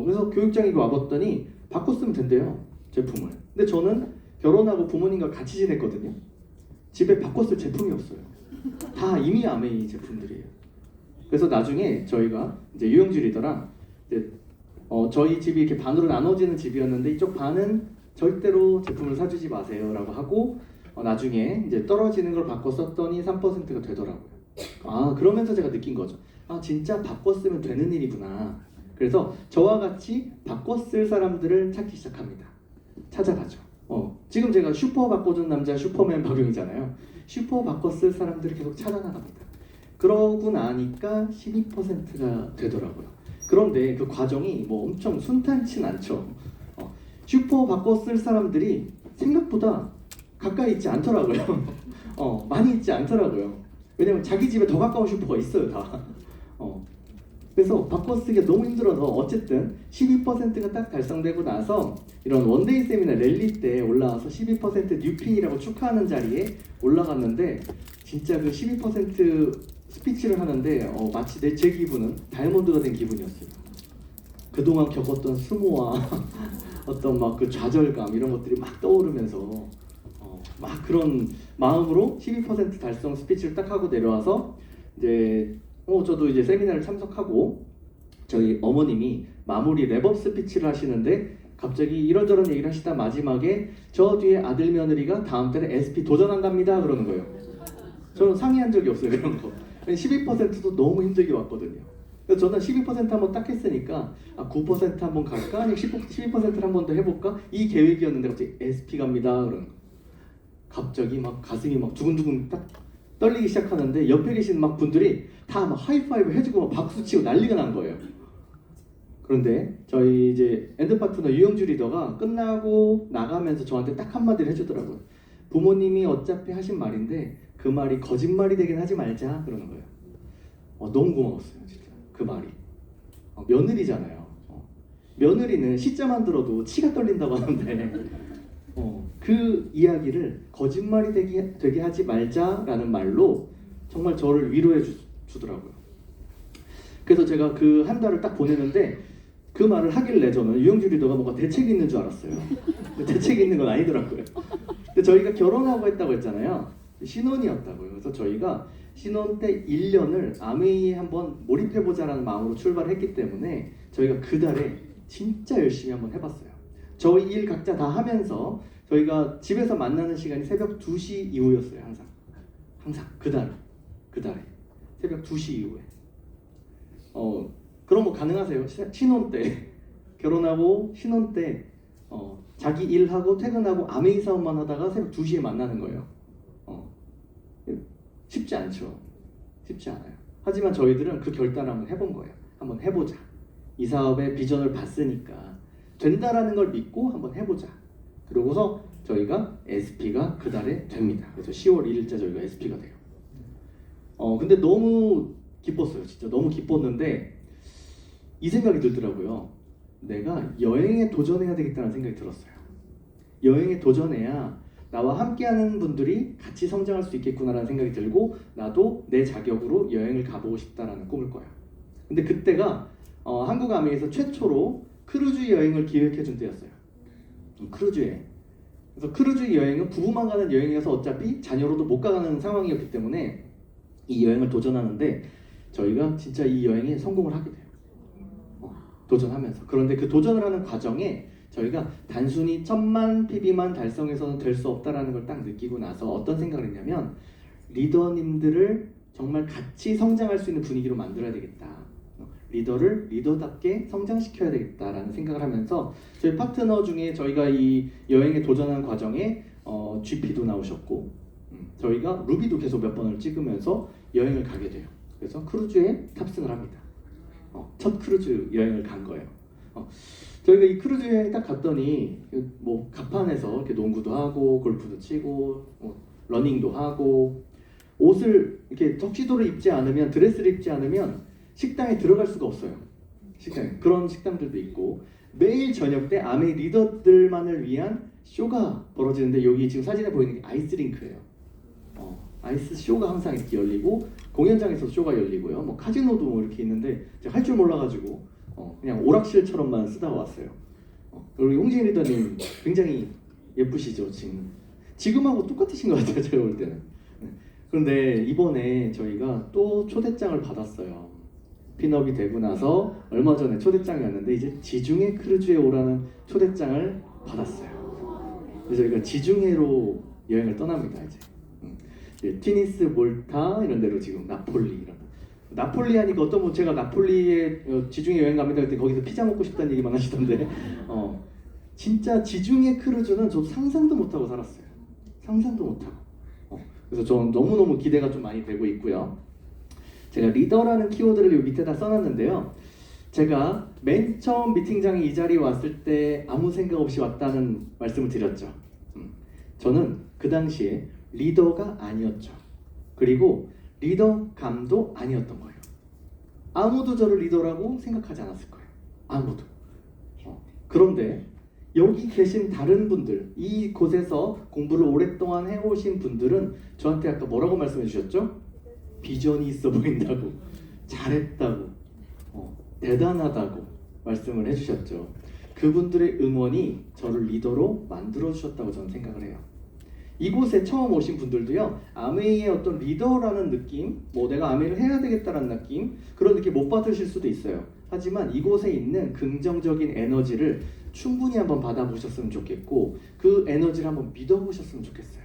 그래서 교육장에 와봤더니 바꿨으면 된대요. 제품을. 근데 저는 결혼하고 부모님과 같이 지냈거든요. 집에 바꿨을 제품이 없어요. 다 이미 아메이 제품들이에요. 그래서 나중에 저희가 이제 유영주 리더랑 이제 저희 집이 이렇게 반으로 나눠지는 집이었는데 이쪽 반은 절대로 제품을 사주지 마세요라고 하고 나중에 이제 떨어지는 걸 바꿔 썼더니 3%가 되더라고요. 그러면서 제가 느낀 거죠. 진짜 바꿔 쓰면 되는 일이구나. 그래서 저와 같이 바꿔 쓸 사람들을 찾기 시작합니다. 찾아가죠. 지금 제가 슈퍼 바꿔준 남자 슈퍼맨 박용이잖아요. 슈퍼 바꿔 쓸 사람들을 계속 찾아나갑니다. 그러고 나니까 12%가 되더라고요. 그런데 그 과정이 뭐 엄청 순탄치 않죠. 슈퍼 바꿔 쓸 사람들이 생각보다 가까이 있지 않더라고요. 많이 있지 않더라고요. 왜냐면 자기 집에 더 가까운 슈퍼가 있어요 다. 그래서 바꿔 쓰기가 너무 힘들어서 어쨌든 12%가 딱 달성되고 나서 이런 원데이 세미나 랠리 때 올라와서 12% 뉴핀이라고 축하하는 자리에 올라갔는데 진짜 그 12% 스피치를 하는데 마치 제 기분은 다이아몬드가 된 기분이었어요. 그동안 겪었던 수모와 어떤 막 그 좌절감 이런 것들이 막 떠오르면서 막 그런 마음으로 12% 달성 스피치를 딱 하고 내려와서 이제 저도 이제 세미나를 참석하고 저희 어머님이 마무리 랩업 스피치를 하시는데 갑자기 이런저런 얘기를 하시다 마지막에 저 뒤에 아들 며느리가 다음 달에 SP 도전한답니다 그러는 거예요. 저는 상의한 적이 없어요 그런 거. 12%도 너무 힘들게 왔거든요. 그래서 저는 12% 한번 딱 했으니까 9% 한번 갈까? 아니면 12%를 한번 더 해볼까? 이 계획이었는데 갑자기 SP 갑니다 그러는 거. 갑자기 막 가슴이 막 두근두근 딱 떨리기 시작하는데 옆에 계신 막 분들이 다 막 하이파이브 해주고 막 박수 치고 난리가 난 거예요. 그런데 저희 이제 엔드 파트너 유영주 리더가 끝나고 나가면서 저한테 딱 한마디를 해주더라고요. 부모님이 어차피 하신 말인데 그 말이 거짓말이 되긴 하지 말자 그러는 거예요. 너무 고마웠어요 진짜 그 말이. 며느리잖아요. 며느리는 시자만 들어도 치가 떨린다고 하는데 그 이야기를 거짓말이 되게 하지 말자라는 말로 정말 저를 위로해 주더라고요. 그래서 제가 그 한 달을 딱 보내는데 그 말을 하길래 저는 유영주 리더가 뭔가 대책이 있는 줄 알았어요. 대책이 있는 건 아니더라고요. 근데 저희가 결혼하고 했다고 했잖아요. 신혼이었다고요. 그래서 저희가 신혼 때 1년을 아메이에 한번 몰입해보자라는 마음으로 출발했기 때문에 저희가 그 달에 진짜 열심히 한번 해봤어요. 저희 일 각자 다 하면서 저희가 집에서 만나는 시간이 새벽 2시 이후였어요. 항상 그 달에 새벽 2시 이후에. 그런 거 가능하세요? 신혼 때 결혼하고 신혼 때 자기 일하고 퇴근하고 아메이 사업만 하다가 새벽 2시에 만나는 거예요. 쉽지 않죠. 쉽지 않아요. 하지만 저희들은 그 결단을 한번 해본 거예요. 한번 해보자. 이 사업의 비전을 봤으니까 된다라는 걸 믿고 한번 해보자. 그러고서 저희가 SP가 그 달에 됩니다. 그래서 10월 1일째 저희가 SP가 돼요. 근데 너무 기뻤어요. 진짜 너무 기뻤는데 이 생각이 들더라고요. 내가 여행에 도전해야 되겠다는 생각이 들었어요. 여행에 도전해야 나와 함께하는 분들이 같이 성장할 수 있겠구나라는 생각이 들고 나도 내 자격으로 여행을 가보고 싶다라는 꿈을 꿔요. 근데 그때가 한국 아메이에서 최초로 크루즈 여행을 기획해준 때였어요. 크루즈 여행. 그래서 크루즈 여행은 부부만 가는 여행이어서 어차피 자녀로도 못 가는 상황이었기 때문에 이 여행을 도전하는데 저희가 진짜 이 여행에 성공을 하게 돼요. 도전하면서. 그런데 그 도전을 하는 과정에 저희가 단순히 1000만 PB만 달성해서는 될 수 없다라는 걸 딱 느끼고 나서 어떤 생각을 했냐면 리더님들을 정말 같이 성장할 수 있는 분위기로 만들어야 되겠다. 리더를 리더답게 성장시켜야 되겠다라는 생각을 하면서 저희 파트너 중에 저희가 이 여행에 도전하는 과정에 GP도 나오셨고 저희가 루비도 계속 몇 번을 찍으면서 여행을 가게 돼요. 그래서 크루즈에 탑승을 합니다. 첫 크루즈 여행을 간 거예요. 저희가 이 크루즈 여행 딱 갔더니 뭐 갑판에서 이렇게 농구도 하고 골프도 치고 러닝도 하고 옷을 이렇게 턱시도를 입지 않으면 드레스를 입지 않으면 식당에 들어갈 수가 없어요. 식당에 그런 식당들도 있고 매일 저녁 때 아메이 리더들만을 위한 쇼가 벌어지는데 여기 지금 사진에 보이는 게 아이스링크예요. 아이스 쇼가 항상 이렇게 열리고 공연장에서 쇼가 열리고요. 뭐 카지노도 뭐 이렇게 있는데 제가 할 줄 몰라가지고 그냥 오락실처럼만 쓰다 왔어요. 그리고 홍진 리더님 굉장히 예쁘시죠 지금하고 똑같으신 것 같아요 제가 볼 때는. 그런데 이번에 저희가 또 초대장을 받았어요. 핀업이 되고 나서 얼마 전에 초대장이 왔는데 이제 지중해 크루즈에 오라는 초대장을 받았어요. 그래서 저희가 지중해로 여행을 떠납니다 이제. 티니스, 몰타 이런 데로 지금 나폴리 이런. 나폴리 하니까 어떤 분 제가 나폴리에 지중해 여행 갑니다 그때 거기서 피자 먹고 싶다는 얘기만 하시던데 진짜 지중해 크루즈는 저 상상도 못하고 살았어요. 상상도 못하고. 그래서 저는 너무너무 기대가 좀 많이 되고 있고요. 제가 리더라는 키워드를 여기 밑에다 써놨는데요. 제가 맨 처음 미팅장에 이 자리에 왔을 때 아무 생각 없이 왔다는 말씀을 드렸죠. 저는 그 당시에 리더가 아니었죠. 그리고 리더감도 아니었던 거예요. 아무도 저를 리더라고 생각하지 않았을 거예요. 아무도. 그런데 여기 계신 다른 분들, 이곳에서 공부를 오랫동안 해오신 분들은 저한테 아까 뭐라고 말씀해 주셨죠? 비전이 있어 보인다고, 잘했다고, 대단하다고 말씀을 해주셨죠. 그분들의 응원이 저를 리더로 만들어주셨다고 저는 생각을 해요. 이곳에 처음 오신 분들도요, 아메이의 어떤 리더라는 느낌, 뭐 내가 아메이를 해야 되겠다라는 느낌, 그런 느낌 못 받으실 수도 있어요. 하지만 이곳에 있는 긍정적인 에너지를 충분히 한번 받아보셨으면 좋겠고, 그 에너지를 한번 믿어보셨으면 좋겠어요.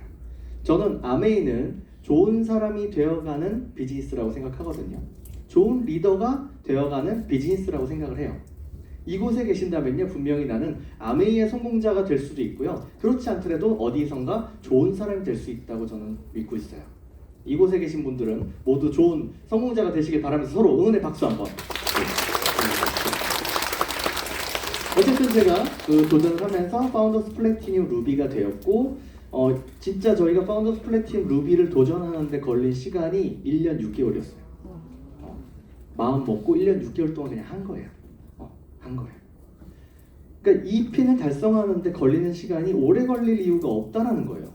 저는 아메이는 좋은 사람이 되어가는 비즈니스라고 생각하거든요. 좋은 리더가 되어가는 비즈니스라고 생각을 해요. 이곳에 계신다면요, 분명히 나는 아메이의 성공자가 될 수도 있고요, 그렇지 않더라도 어디선가 좋은 사람이 될 수 있다고 저는 믿고 있어요. 이곳에 계신 분들은 모두 좋은 성공자가 되시길 바라면서 서로 응원의 박수 한번. 어쨌든 제가 그 도전을 하면서 파운더스 플래티늄 루비가 되었고, 진짜 저희가 파운더스 플래티늄 루비를 도전하는데 걸린 시간이 1년 6개월이었어요. 마음 먹고 1년 6개월 동안 그냥 한 거예요. 한 거예요. 그러니까 이 핀을 달성하는데 걸리는 시간이 오래 걸릴 이유가 없다라는 거예요.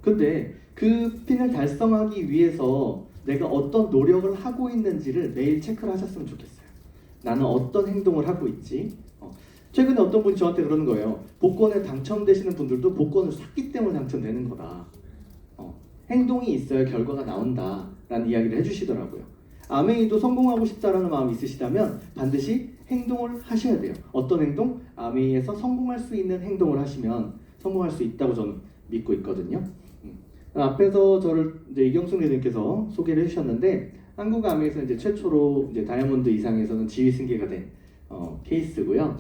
근데 그 핀을 달성하기 위해서 내가 어떤 노력을 하고 있는지를 매일 체크를 하셨으면 좋겠어요. 나는 어떤 행동을 하고 있지? 최근에 어떤 분이 저한테 그러는 거예요. 복권에 당첨되시는 분들도 복권을 샀기 때문에 당첨되는 거다. 행동이 있어야 결과가 나온다라는 이야기를 해주시더라고요. 아메이도 성공하고 싶다라는 마음이 있으시다면 반드시 행동을 하셔야 돼요. 어떤 행동? 아메이에서 성공할 수 있는 행동을 하시면 성공할 수 있다고 저는 믿고 있거든요. 앞에서 저를 이제 이경숙 리더님께서 소개를 해주셨는데, 한국 아메이에서 이제 최초로 이제 다이아몬드 이상에서는 지위 승계가 된 케이스고요.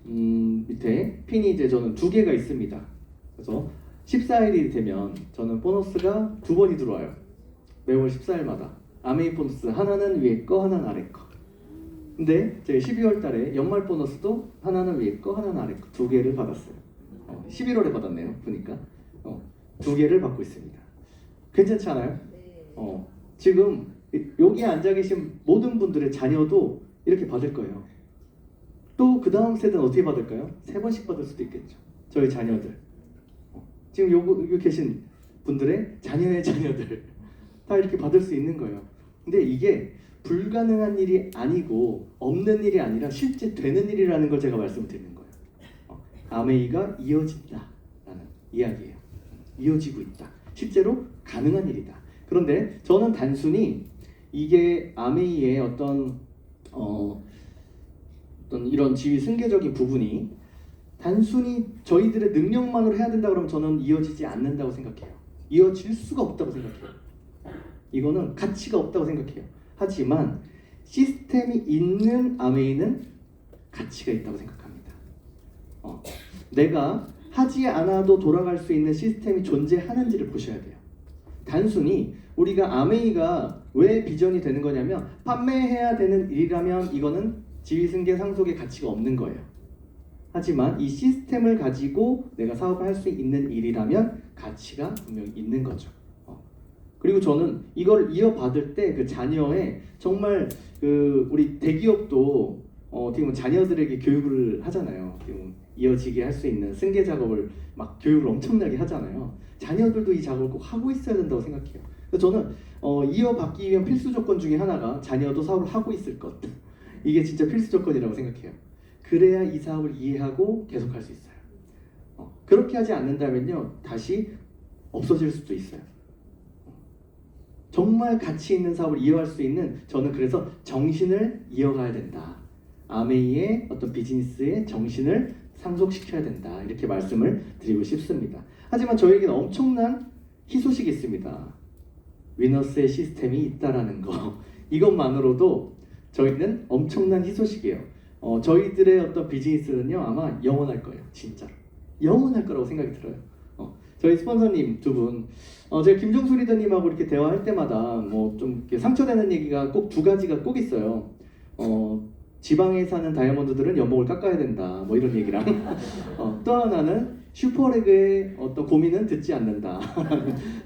밑에 핀이 이제 저는 2개가 있습니다. 그래서 14일이 되면 저는 보너스가 2번이 들어와요. 매월 14일마다. 아메이 보너스 하나는 위에 거, 하나는 아래 거. 근데 제가 12월 달에 연말 보너스도 하나는 위에 거, 하나는 아래 거 2개를 받았어요. 11월에 받았네요. 보니까 2개를 받고 있습니다. 괜찮지 않아요? 지금 여기 앉아 계신 모든 분들의 자녀도 이렇게 받을 거예요. 또 그 다음 세대는 어떻게 받을까요? 3번씩 받을 수도 있겠죠. 저희 자녀들. 지금 여기 계신 분들의 자녀의 자녀들 다 이렇게 받을 수 있는 거예요. 근데 이게 불가능한 일이 아니고 없는 일이 아니라 실제 되는 일이라는 걸 제가 말씀을 드리는 거예요. 아메이가 이어진다라는 이야기예요. 이어지고 있다. 실제로 가능한 일이다. 그런데 저는 단순히 이게 아메이의 어떤 이런 지위 승계적인 부분이 단순히 저희들의 능력만으로 해야 된다 그러면 저는 이어지지 않는다고 생각해요. 이어질 수가 없다고 생각해요. 이거는 가치가 없다고 생각해요. 하지만 시스템이 있는 아메이는 가치가 있다고 생각합니다. 내가 하지 않아도 돌아갈 수 있는 시스템이 존재하는지를 보셔야 돼요. 단순히 우리가 아메이가 왜 비전이 되는 거냐면 판매해야 되는 일이라면 이거는 지위승계 상속의 가치가 없는 거예요. 하지만 이 시스템을 가지고 내가 사업을 할 수 있는 일이라면 가치가 분명히 있는 거죠. 그리고 저는 이걸 이어받을 때 그 자녀의 정말 그 우리 대기업도 어떻게 보면 자녀들에게 교육을 하잖아요. 이어지게 할 수 있는 승계 작업을 막 교육을 엄청나게 하잖아요. 자녀들도 이 작업을 꼭 하고 있어야 된다고 생각해요. 그래서 저는 이어받기 위한 필수 조건 중에 하나가 자녀도 사업을 하고 있을 것. 이게 진짜 필수 조건이라고 생각해요. 그래야 이 사업을 이해하고 계속할 수 있어요. 그렇게 하지 않는다면요, 다시 없어질 수도 있어요. 정말 가치 있는 사업을 이어갈 수 있는, 저는 그래서 정신을 이어가야 된다. 아메이의 어떤 비즈니스의 정신을 상속시켜야 된다. 이렇게 말씀을 드리고 싶습니다. 하지만 저에게는 엄청난 희소식이 있습니다. 위너스의 시스템이 있다라는 거. 이것만으로도 저희는 엄청난 희소식이에요. 저희들의 어떤 비즈니스는요, 아마 영원할 거예요. 진짜로. 영원할 거라고 생각이 들어요. 저희 스폰서님 2분, 제가 김종수 리더님하고 이렇게 대화할 때마다 뭐 좀 상처되는 얘기가 꼭 2가지가 꼭 있어요. 지방에 사는 다이아몬드들은 연봉을 깎아야 된다, 뭐 이런 얘기랑 또 하나는 슈퍼레그의 어떤 고민은 듣지 않는다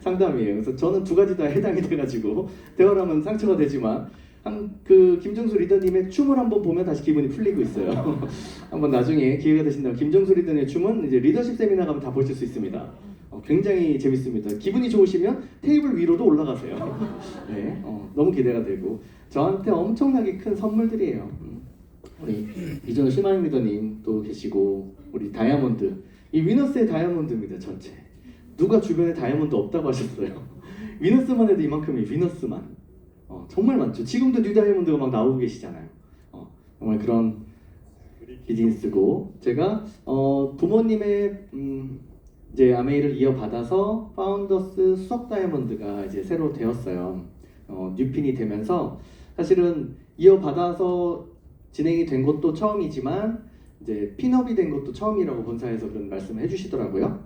상담이에요. 그래서 저는 2가지 다 해당이 돼가지고 대화를 하면 상처가 되지만 그 김정수 리더님의 춤을 한번 보면 다시 기분이 풀리고 있어요. 한번 나중에 기회가 되신다면 김정수 리더님의 춤은 이제 리더십 세미나 가면 다 보실 수 있습니다. 굉장히 재밌습니다. 기분이 좋으시면 테이블 위로도 올라가세요. 네, 너무 기대가 되고 저한테 엄청나게 큰 선물들이에요. 우리 이정우 실마리 리더님 또 계시고 우리 다이아몬드 이 위너스의 다이아몬드입니다 전체. 누가 주변에 다이아몬드 없다고 하셨어요? 위너스만 해도 이만큼이 위너스만 정말 많죠. 지금도 뉴 다이아몬드가 막 나오고 계시잖아요. 정말 그런 비즈니스고 제가 부모님의 이제 아메이를 이어받아서 파운더스 수석 다이아몬드가 이제 새로 되었어요. 뉴핀이 되면서 사실은 이어받아서 진행이 된 것도 처음이지만 이제 핀업이 된 것도 처음이라고 본사에서 그런 말씀을 해주시더라고요.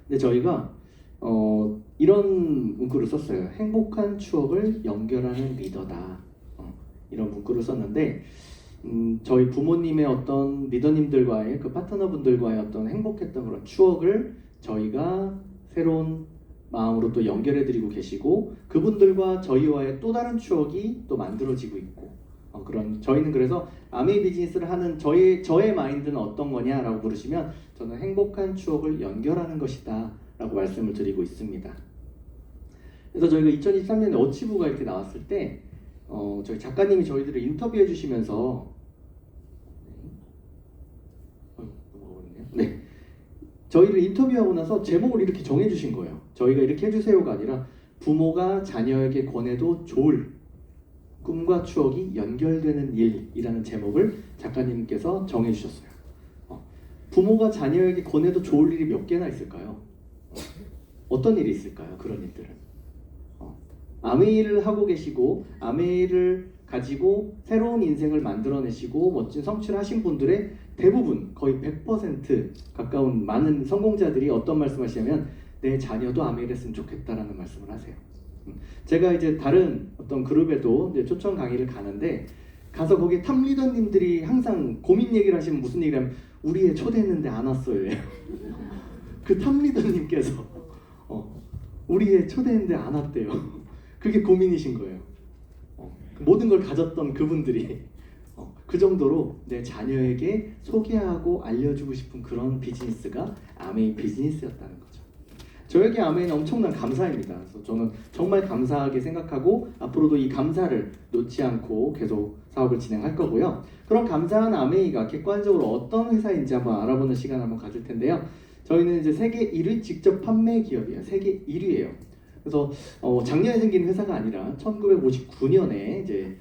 근데 저희가 이런 문구를 썼어요. 행복한 추억을 연결하는 리더다. 이런 문구를 썼는데 저희 부모님의 어떤 리더님들과의 그 파트너분들과의 어떤 행복했던 그런 추억을 저희가 새로운 마음으로 또 연결해드리고 계시고 그분들과 저희와의 또 다른 추억이 또 만들어지고 있고 그런 저희는 그래서 아메이 비즈니스를 하는 저의 마인드는 어떤 거냐라고 물으시면 저는 행복한 추억을 연결하는 것이다 라고 말씀을 드리고 있습니다. 그래서 저희가 2023년에 어치브가 이렇게 나왔을 때 저희 작가님이 저희들을 인터뷰해 주시면서 네, 저희를 인터뷰하고 나서 제목을 이렇게 정해 주신 거예요. 저희가 이렇게 해주세요가 아니라 부모가 자녀에게 권해도 좋을 꿈과 추억이 연결되는 일이라는 제목을 작가님께서 정해 주셨어요. 부모가 자녀에게 권해도 좋을 일이 몇 개나 있을까요? 어떤 일이 있을까요? 그런 일들은 아메이를 하고 계시고 아메이를 가지고 새로운 인생을 만들어내시고 멋진 성취를 하신 분들의 대부분 거의 100% 가까운 많은 성공자들이 어떤 말씀하시냐면 내 자녀도 아메이를 했으면 좋겠다라는 말씀을 하세요. 제가 이제 다른 어떤 그룹에도 이제 초청 강의를 가는데 가서 거기 탑 리더님들이 항상 고민 얘기를 하시면 무슨 얘기를 하면 우리 애 초대했는데 안 왔어요. 그 탑 리더님께서 우리 애 초대했는데 안 왔대요. 그게 고민이신 거예요. 모든 걸 가졌던 그분들이 그 정도로 내 자녀에게 소개하고 알려주고 싶은 그런 비즈니스가 아메이 비즈니스였다는 거죠. 저에게 아메이는 엄청난 감사입니다. 그래서 저는 정말 감사하게 생각하고 앞으로도 이 감사를 놓지 않고 계속 사업을 진행할 거고요. 그런 감사한 아메이가 객관적으로 어떤 회사인지 한번 알아보는 시간 한번 가질 텐데요. 저희는 이제 세계 1위 직접 판매 기업이에요. 세계 1위예요. 그래서 작년에 생긴 회사가 아니라 1959년에 이제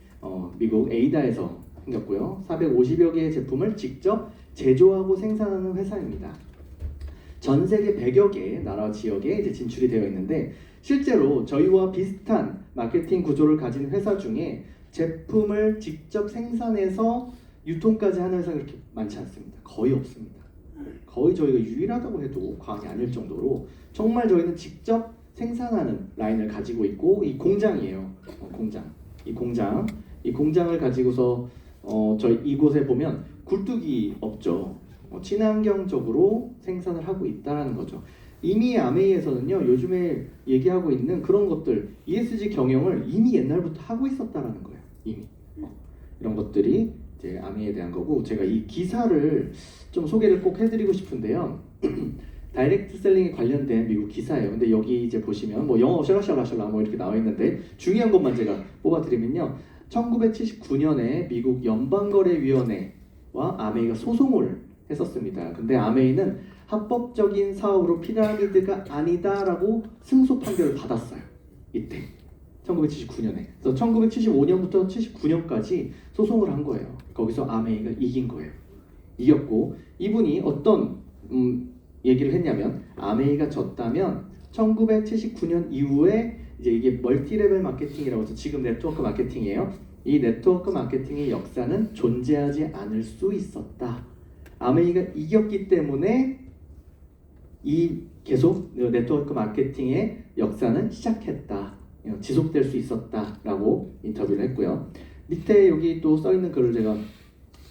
미국 에이다에서 생겼고요. 450여 개의 제품을 직접 제조하고 생산하는 회사입니다. 전 세계 100여 개의 나라 지역에 이제 진출이 되어 있는데 실제로 저희와 비슷한 마케팅 구조를 가진 회사 중에 제품을 직접 생산해서 유통까지 하는 회사가 그렇게 많지 않습니다. 거의 없습니다. 거의 저희가 유일하다고 해도 과언이 아닐 정도로 정말 저희는 직접 생산하는 라인을 가지고 있고 이 공장이에요. 이 공장을 가지고서 저희 이곳에 보면 굴뚝이 없죠. 친환경적으로 생산을 하고 있다는 거죠. 이미 아메이에서는요 요즘에 얘기하고 있는 그런 것들 ESG 경영을 이미 옛날부터 하고 있었다는 거예요. 이미 이런 것들이 이제 아메이에 대한 거고 제가 이 기사를 좀 소개를 꼭 해드리고 싶은데요. 다이렉트 셀링에 관련된 미국 기사예요. 근데 여기 이제 보시면 뭐 영어 샬라샬라샬라 뭐 이렇게 나와 있는데 중요한 것만 제가 뽑아드리면요. 1979년에 미국 연방거래위원회와 아메이가 소송을 했었습니다. 근데 아메이는 합법적인 사업으로 피라미드가 아니다라고 승소 판결을 받았어요. 이때 1979년에. 그래서 1975년부터 79년까지 소송을 한 거예요. 거기서 아메이가 이긴 거예요. 이겼고 이분이 어떤 얘기를 했냐면 아메이가 졌다면 1979년 이후에 이제 이게 멀티레벨 마케팅이라고 해서 지금 네트워크 마케팅이에요. 이 네트워크 마케팅의 역사는 존재하지 않을 수 있었다. 아메이가 이겼기 때문에 이 계속 네트워크 마케팅의 역사는 시작했다. 지속될 수 있었다라고 인터뷰를 했고요. 밑에 여기 또 써있는 글을 제가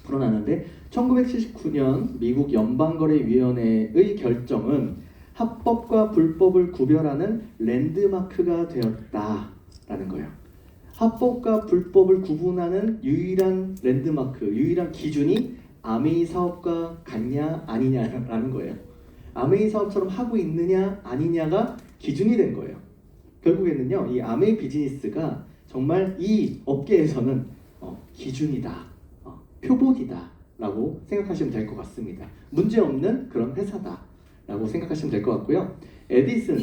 풀어놨는데 1979년 미국 연방거래위원회의 결정은 합법과 불법을 구별하는 랜드마크가 되었다라는 거예요. 합법과 불법을 구분하는 유일한 랜드마크, 유일한 기준이 아메이 사업과 같냐 아니냐라는 거예요. 아메이 사업처럼 하고 있느냐 아니냐가 기준이 된 거예요. 결국에는요, 이 아메이 비즈니스가 정말 이 업계에서는 기준이다. 표본이다라고 생각하시면 될 것 같습니다. 문제 없는 그런 회사다라고 생각하시면 될 것 같고요. 에디슨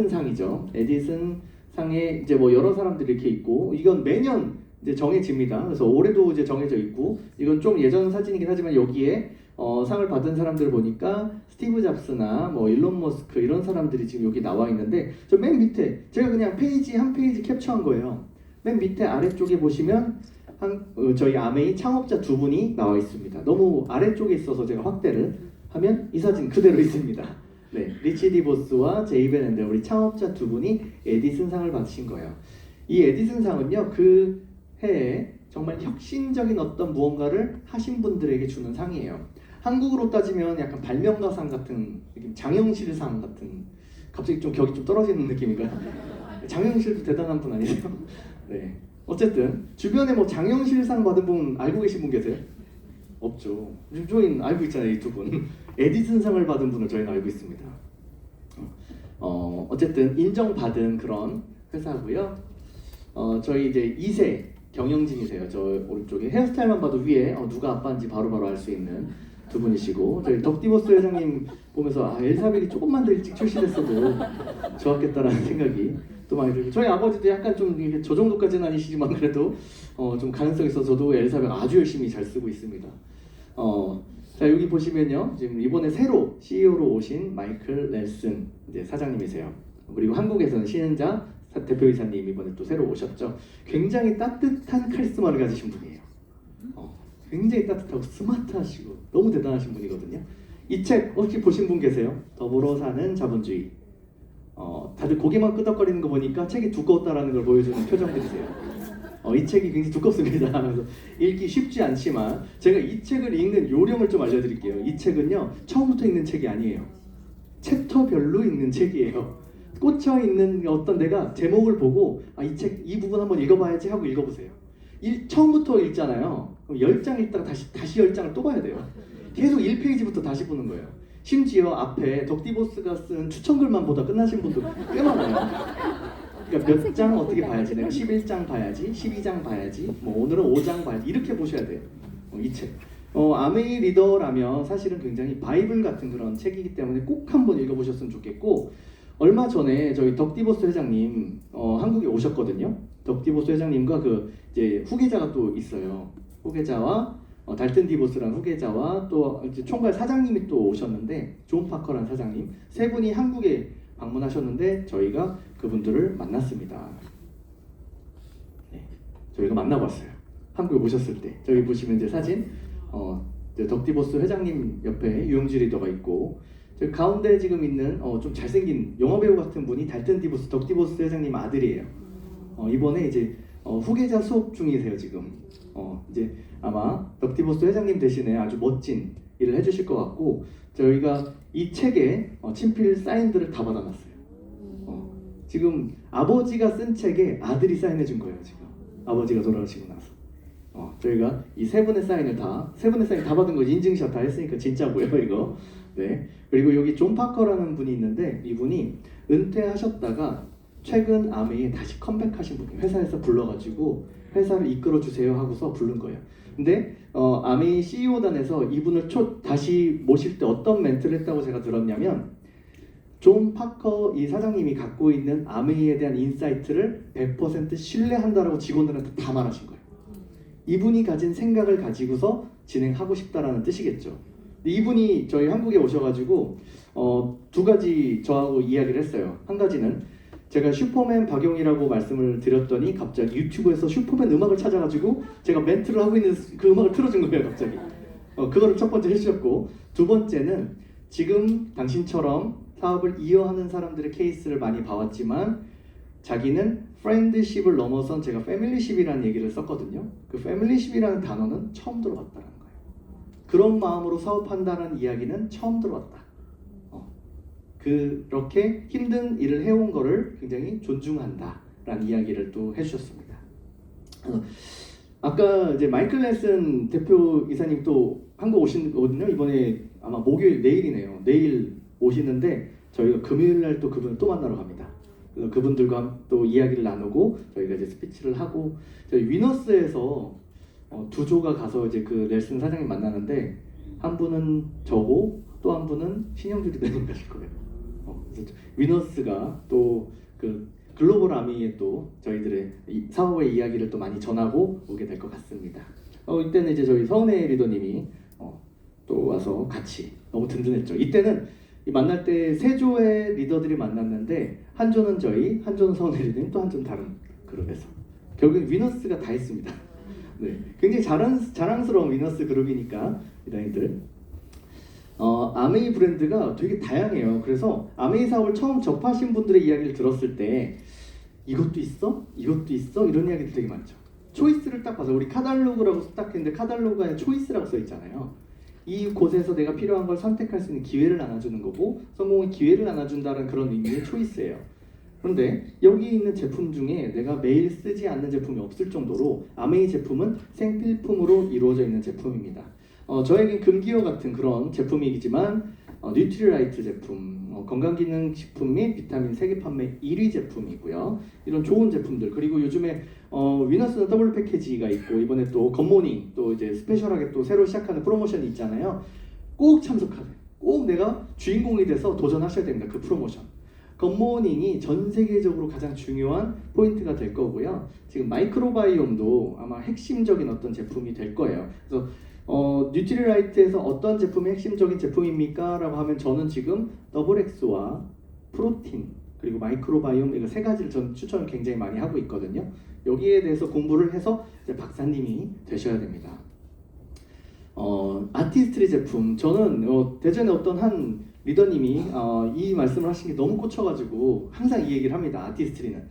상이죠. 에디슨 상에 이제 뭐 여러 사람들이 이렇게 있고 이건 매년 이제 정해집니다. 그래서 올해도 이제 정해져 있고 이건 좀 예전 사진이긴 하지만 여기에 상을 받은 사람들 보니까 스티브 잡스나 뭐 일론 머스크 이런 사람들이 지금 여기 나와 있는데 저 맨 밑에 제가 그냥 페이지 한 페이지 캡처한 거예요. 맨 밑에 아래쪽에 보시면 저희 아메이 창업자 두 분이 나와 있습니다. 너무 아래쪽에 있어서 제가 확대를 하면 이 사진 그대로 있습니다. 네, 리치 디보스와 제이벤 앤더 우리 창업자 두 분이 에디슨 상을 받으신 거예요. 이 에디슨 상은요 그 해에 정말 혁신적인 어떤 무언가를 하신 분들에게 주는 상이에요. 한국으로 따지면 약간 발명가상 같은 장영실상 같은 갑자기 좀 격이 좀 떨어지는 느낌인가요? 장영실도 대단한 분 아니세요? 네. 어쨌든 주변에 뭐 장영실상 받은 분 알고 계신 분 계세요? 없죠. 저희는 알고 있잖아요, 이 두 분. 에디슨상을 받은 분을 저희는 알고 있습니다. 어쨌든 인정받은 그런 회사고요. 저희 이제 2세 경영진이세요. 저 오른쪽에 헤어스타일만 봐도 위에 누가 아빠인지 바로바로 알 수 있는 두 분이시고 저희 덕디보스 회장님 보면서 엘사벨이 조금만 더 일찍 출시됐어도 좋았겠다라는 생각이 또 많이 들고 저희 아버지도 약간 좀 저 정도까지는 아니시지만 그래도 좀 가능성이 있어서 저도 엘사벨 아주 열심히 잘 쓰고 있습니다. 자 여기 보시면요 지금 이번에 새로 CEO로 오신 마이클 넬슨 이제 사장님이세요. 그리고 한국에서는 신은자 대표이사님 이번에 또 새로 오셨죠. 굉장히 따뜻한 카리스마를 가지신 분이에요. 굉장히 따뜻하고 스마트하시고 너무 대단하신 분이거든요. 이 책 혹시 보신 분 계세요? 더불어 사는 자본주의. 다들 고개만 끄덕거리는 거 보니까 책이 두꺼웠다라는 걸 보여주는 표정들이세요. 이 책이 굉장히 두껍습니다. 그래서 읽기 쉽지 않지만 제가 이 책을 읽는 요령을 좀 알려드릴게요. 이 책은요 처음부터 읽는 책이 아니에요. 챕터별로 읽는 책이에요. 꽂혀 있는 어떤 내가 제목을 보고 이 책 이 부분 한번 읽어봐야지 하고 읽어보세요. 처음부터 읽잖아요. 그럼 10장 읽다가 다시 10장을 또 봐야 돼요. 계속 1페이지부터 다시 보는 거예요. 심지어 앞에 덕디보스가 쓴 추천글만 보다 끝나신 분도 꽤 많아요. 그러니까 몇 장 어떻게 봐야지, 내가 11장 봐야지, 12장 봐야지, 뭐 오늘은 5장 봐야지 이렇게 보셔야 돼요. 이 책. 아메이 리더라면 사실은 굉장히 바이블 같은 그런 책이기 때문에 꼭 한번 읽어보셨으면 좋겠고 얼마 전에 저희 덕디보스 회장님 한국에 오셨거든요. 덕디보스 회장님과 그 이제 후계자가 또 있어요. 후계자와 달튼 디보스라는 후계자와 또 이제 총괄 사장님이 또 오셨는데 존 파커라는 사장님 세 분이 한국에 방문하셨는데 저희가 그분들을 만났습니다. 네, 저희가 만나봤어요. 한국에 오셨을 때 저기 보시면 이제 사진 덕디보스 회장님 옆에 유영지 리더가 있고 저기 가운데 지금 있는 좀 잘생긴 영화배우 같은 분이 달튼 디보스 덕디보스 회장님 아들이에요. 이번에 이제 후계자 수업 중이세요 지금. 이제 아마 덕디보스 회장님 대신에 아주 멋진 일을 해주실 것 같고 저희가 이 책에 친필 사인들을 다 받아놨어요. 지금 아버지가 쓴 책에 아들이 사인해준 거예요 지금. 아버지가 돌아가시고 나서. 저희가 이 세 분의 사인 다 받은 거 인증샷 다 했으니까 진짜고요 이거. 네. 그리고 여기 존 파커라는 분이 있는데 이분이 은퇴하셨다가 최근 아메이에 다시 컴백하신 분이에요. 회사에서 불러가지고 회사를 이끌어주세요 하고서 부른 거예요. 근데 아메이 CEO단에서 이분을 다시 모실 때 어떤 멘트를 했다고 제가 들었냐면 존 파커 이 사장님이 갖고 있는 아메이에 대한 인사이트를 100% 신뢰한다라고 직원들한테 다 말하신 거예요. 이분이 가진 생각을 가지고서 진행하고 싶다라는 뜻이겠죠. 이분이 저희 한국에 오셔가지고 두 가지 저하고 이야기를 했어요. 한 가지는 제가 슈퍼맨 박용이라고 말씀을 드렸더니 갑자기 유튜브에서 슈퍼맨 음악을 찾아가지고 제가 멘트를 하고 있는 그 음악을 틀어준 거예요 갑자기. 그거를 첫 번째 해주셨고 두 번째는 지금 당신처럼 사업을 이어하는 사람들의 케이스를 많이 봐왔지만 자기는 프렌드십을 넘어선 제가 패밀리십이라는 얘기를 썼거든요. 그 패밀리십이라는 단어는 처음 들어봤다는 거예요. 그런 마음으로 사업한다는 이야기는 처음 들어봤다. 그렇게 힘든 일을 해온 거를 굉장히 존중한다라는 이야기를 또 해주셨습니다. 아까 이제 마이클 넬슨 대표 이사님 또 한국 오시거든요. 이번에 아마 목요일 내일이네요. 내일 오시는데 저희가 금요일 날 또 그분을 또 만나러 갑니다. 그래서 그분들과 또 이야기를 나누고 저희가 이제 스피치를 하고 저희 위너스에서 두 조가 가서 이제 그 넬슨 사장님 만나는데 한 분은 저고 또 한 분은 신영주 리더님 가실 거예요. 그래서 위너스가 또 그 글로벌 아미에 또 저희들의 사업의 이야기를 또 많이 전하고 오게 될 것 같습니다. 이때는 이제 저희 서은혜 리더님이 또 와서 같이 너무 든든했죠. 이때는 만날 때 세 조의 리더들이 만났는데 한 조는 저희, 한 조는 서은혜 리더님, 또 한 조는 다른 그룹에서 결국엔 위너스가 다 했습니다. 네, 굉장히 자랑스러운 위너스 그룹이니까 리더님들. 아메이 브랜드가 되게 다양해요. 그래서 아메이 사업을 처음 접하신 분들의 이야기를 들었을 때 이것도 있어? 이것도 있어? 이런 이야기들 되게 많죠. 초이스를 딱 봐서 우리 카달로그라고 딱 했는데 카달로그에 초이스라고 써 있잖아요. 이 곳에서 내가 필요한 걸 선택할 수 있는 기회를 나눠주는 거고 성공의 기회를 나눠준다는 그런 의미의 초이스예요. 그런데 여기 있는 제품 중에 내가 매일 쓰지 않는 제품이 없을 정도로 아메이 제품은 생필품으로 이루어져 있는 제품입니다. 저에겐 금기어 같은 그런 제품이지만 뉴트리라이트 제품, 건강기능식품 및 비타민 세계 판매 1위 제품이고요. 이런 좋은 제품들, 그리고 요즘에 위너스는 더블 패키지가 있고 이번에 또 굿모닝 또 이제 스페셜하게 또 새로 시작하는 프로모션이 있잖아요. 꼭 참석하세요. 꼭 내가 주인공이 돼서 도전하셔야 됩니다. 그 프로모션. 굿모닝이 전 세계적으로 가장 중요한 포인트가 될 거고요. 지금 마이크로바이옴도 아마 핵심적인 어떤 제품이 될 거예요. 그래서 뉴트리라이트에서 어떤 제품이 핵심적인 제품입니까? 라고 하면 저는 지금 더블엑스와 프로틴 그리고 마이크로바이옴 이거 세 가지를 전 추천을 굉장히 많이 하고 있거든요. 여기에 대해서 공부를 해서 이제 박사님이 되셔야 됩니다. 아티스트리 제품, 저는 대전에 어떤 한 리더님이 이 말씀을 하신 게 너무 꽂혀가지고 항상 이 얘기를 합니다. 아티스트리는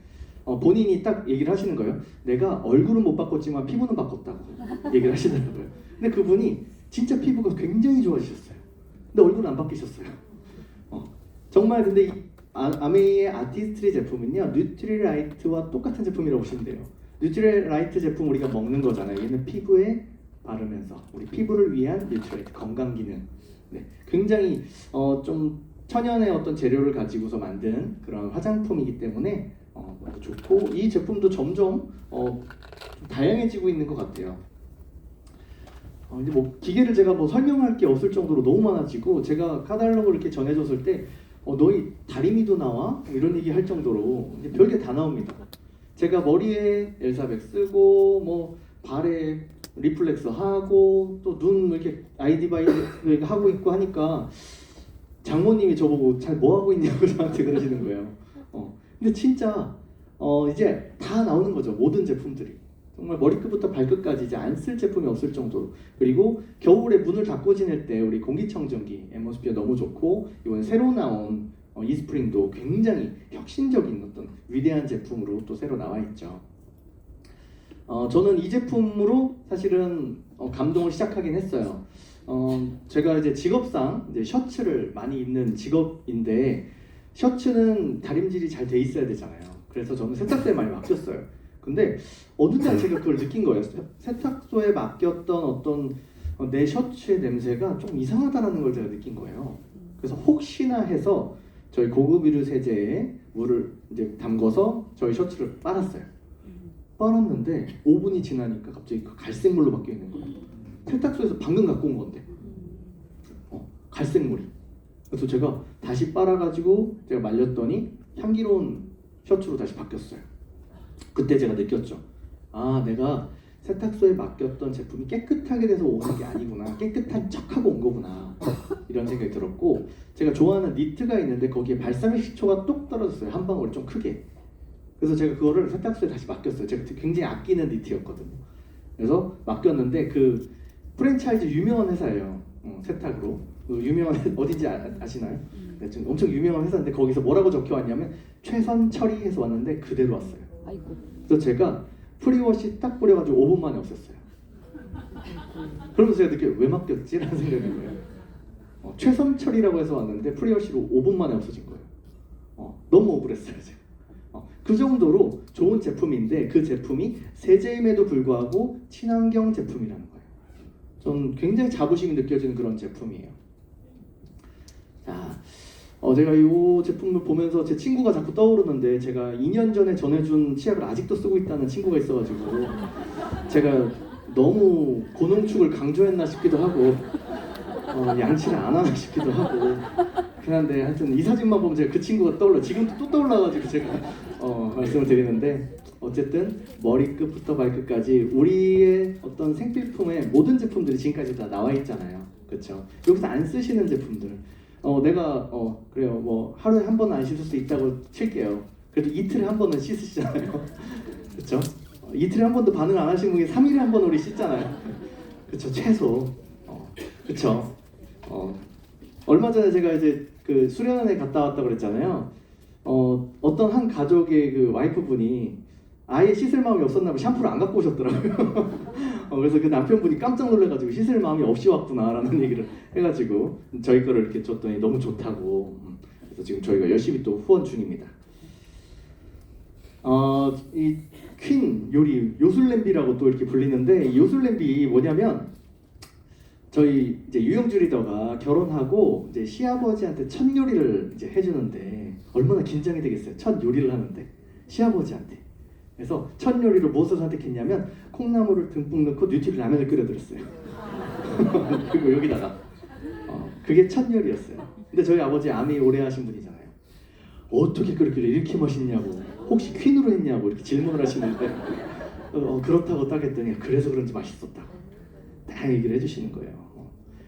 본인이 딱 얘기를 하시는 거예요. 내가 얼굴은 못 바꿨지만 피부는 바꿨다고 얘기를 하시더라고요. 근데 그분이 진짜 피부가 굉장히 좋아지셨어요. 근데 얼굴은 안 바뀌셨어요. 정말 근데 이 아메이의 아티스트리 제품은요 뉴트리라이트와 똑같은 제품이라고 보시면 돼요. 뉴트리라이트 제품 우리가 먹는 거잖아요. 얘는 피부에 바르면서 우리 피부를 위한 뉴트리라이트 건강 기능. 네, 굉장히 좀 천연의 어떤 재료를 가지고서 만든 그런 화장품이기 때문에 좋고 이 제품도 점점 다양해지고 있는 것 같아요. 이제 뭐 기계를 제가 뭐 설명할 게 없을 정도로 너무 많아지고 제가 카달로그를 이렇게 전해줬을 때 너희 다리미도 나와? 이런 얘기 할 정도로 이제 별게 다 나옵니다. 제가 머리에 엘사백 쓰고 뭐 발에 리플렉스 하고 또 눈 이렇게 아이디바이 하고 있고 하니까 장모님이 저보고 잘 뭐 하고 있냐고 저한테 그러시는 거예요. 근데 진짜 이제 다 나오는 거죠. 모든 제품들이. 정말 머리끝부터 발끝까지 이제 안 쓸 제품이 없을 정도로. 그리고 겨울에 문을 닫고 지낼 때 우리 공기청정기 앰모스피어 너무 좋고 이번에 새로 나온 이스프링도 굉장히 혁신적인 어떤 위대한 제품으로 또 새로 나와 있죠. 저는 이 제품으로 사실은 감동을 시작하긴 했어요. 제가 이제 직업상 이제 셔츠를 많이 입는 직업인데 셔츠는 다림질이 잘 돼 있어야 되잖아요. 그래서 저는 세탁소에 많이 맡겼어요. 근데 어느 날 제가 그걸 느낀 거예요. 세탁소에 맡겼던 어떤 내 셔츠의 냄새가 좀 이상하다는 걸 제가 느낀 거예요. 그래서 혹시나 해서 저희 고급 의류 세제에 물을 이제 담궈서 저희 셔츠를 빨았어요. 빨았는데 5분이 지나니까 갑자기 그 갈색물로 바뀌어 있는 거예요. 세탁소에서 방금 갖고 온 건데 갈색물이. 그래서 제가 다시 빨아가지고 제가 말렸더니 향기로운 셔츠로 다시 바뀌었어요. 그때 제가 느꼈죠. 아, 내가 세탁소에 맡겼던 제품이 깨끗하게 돼서 오는 게 아니구나. 깨끗한 척하고 온 거구나. 이런 생각이 들었고 제가 좋아하는 니트가 있는데 거기에 발사믹 식초가 똑 떨어졌어요. 한 방울 좀 크게. 그래서 제가 그거를 세탁소에 다시 맡겼어요. 제가 굉장히 아끼는 니트였거든요. 그래서 맡겼는데 그 프랜차이즈 유명한 회사예요. 세탁으로. 유명한 어딘지 아시나요? 네, 지금 엄청 유명한 회사인데 거기서 뭐라고 적혀 왔냐면 최선 처리해서 왔는데 그대로 왔어요. 아이고. 그래서 제가 프리워시 딱 뿌려가지고 5분 만에 없앴어요. 그러면서 제가 느껴요. 왜 맡겼지? 라는 생각이 든 거예요. 최선 처리라고 해서 왔는데 프리워시로 5분 만에 없어진 거예요. 너무 억울했어요. 제가. 그 정도로 좋은 제품인데 그 제품이 세제임에도 불구하고 친환경 제품이라는 거예요. 전 굉장히 자부심이 느껴지는 그런 제품이에요. 자, 제가 이 제품을 보면서 제 친구가 자꾸 떠오르는데 제가 2년 전에 전해준 치약을 아직도 쓰고 있다는 친구가 있어가지고 제가 너무 고농축을 강조했나 싶기도 하고 양치를 안 하나 싶기도 하고 그런데 하여튼 이 사진만 보면 제가 그 친구가 떠올라 지금도 또 떠올라가지고 제가 말씀을 드리는데 어쨌든 머리끝부터 발끝까지 우리의 어떤 생필품의 모든 제품들이 지금까지 다 나와 있잖아요. 그렇죠? 여기서 안 쓰시는 제품들 내가 그래요 뭐 하루에 한 번은 안 씻을 수 있다고 칠게요. 그래도 이틀에 한 번은 씻으시잖아요. 그렇죠? 이틀에 한 번도 반응 안 하시는 분이 3일에 한 번 우리 씻잖아요. 그렇죠? 최소. 그렇죠? 얼마 전에 제가 이제 그 수련원에 갔다 왔다 그랬잖아요. 어떤 한 가족의 그 와이프분이 아예 씻을 마음이 없었나 봐 샴푸를 안 갖고 오셨더라고요. 그래서 그 남편분이 깜짝 놀라가지고 씻을 마음이 없이 왔구나라는 얘기를 해가지고 저희 거를 이렇게 줬더니 너무 좋다고. 그래서 지금 저희가 열심히 또 후원 중입니다. 이 퀸 요리 요술냄비라고 또 이렇게 불리는데 이 요술냄비 뭐냐면 저희 이제 유영주 리더가 결혼하고 이제 시아버지한테 첫 요리를 이제 해주는데 얼마나 긴장이 되겠어요. 첫 요리를 하는데 시아버지한테. 그래서 첫 요리로 무엇을 선택했냐면 콩나물을 듬뿍 넣고 뉴트리 라면을 끓여드렸어요. 그리고 여기다가 그게 첫 요리였어요. 근데 저희 아버지 아미 오래 하신 분이잖아요. 어떻게 그렇게 이렇게 맛있냐고 혹시 퀸으로 했냐고 이렇게 질문을 하시는데 그렇다고 딱 했더니 그래서 그런지 맛있었다고 딱 얘기를 해주시는 거예요.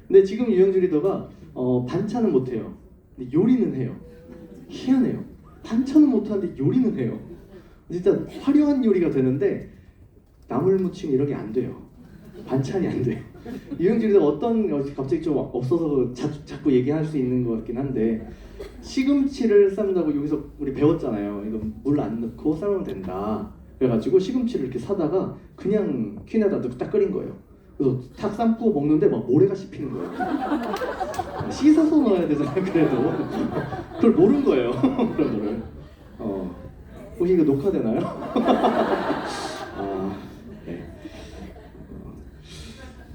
근데 지금 유영주 리더가 반찬은 못해요. 근데 요리는 해요. 희한해요. 반찬은 못하는데 요리는 해요. 진짜 화려한 요리가 되는데 나물 무침 이런 게 안 돼요. 반찬이 안 돼요. 유영주 리더가 갑자기 좀 없어서 자꾸 얘기할 수 있는 것 같긴 한데 시금치를 삶는다고 여기서 우리 배웠잖아요. 이거 물 안 넣고 삶으면 된다. 그래가지고 시금치를 이렇게 사다가 그냥 퀸에다 넣고 딱 끓인 거예요. 그래서 탁 삶고 먹는데 막 모래가 씹히는 거예요. 씻어서 넣어야 되잖아요. 그래도 그걸 모른 거예요. 그런 거를. 혹시 이거 녹화되나요?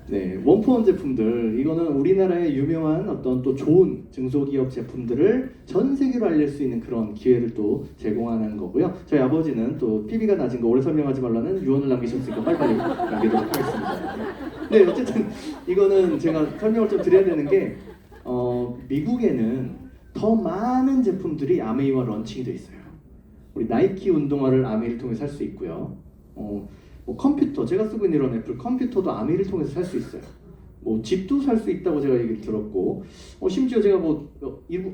네, 원포원 제품들 이거는 우리나라의 유명한 어떤 또 좋은 중소기업 제품들을 전 세계로 알릴 수 있는 그런 기회를 또 제공하는 거고요. 저희 아버지는 또 PB가 낮은 거 오래 설명하지 말라는 유언을 남기셨으니까 빨리빨리 남기도록 하겠습니다. 네, 어쨌든 이거는 제가 설명을 좀 드려야 되는 게 미국에는 더 많은 제품들이 아메이와 런칭이 돼 있어요. 우리 나이키 운동화를 아메이를 통해 살 수 있고요. 뭐 컴퓨터 제가 쓰고 있는 이런 애플 컴퓨터도 아메이를 통해서 살 수 있어요. 뭐 집도 살 수 있다고 제가 얘기를 들었고 심지어 제가 뭐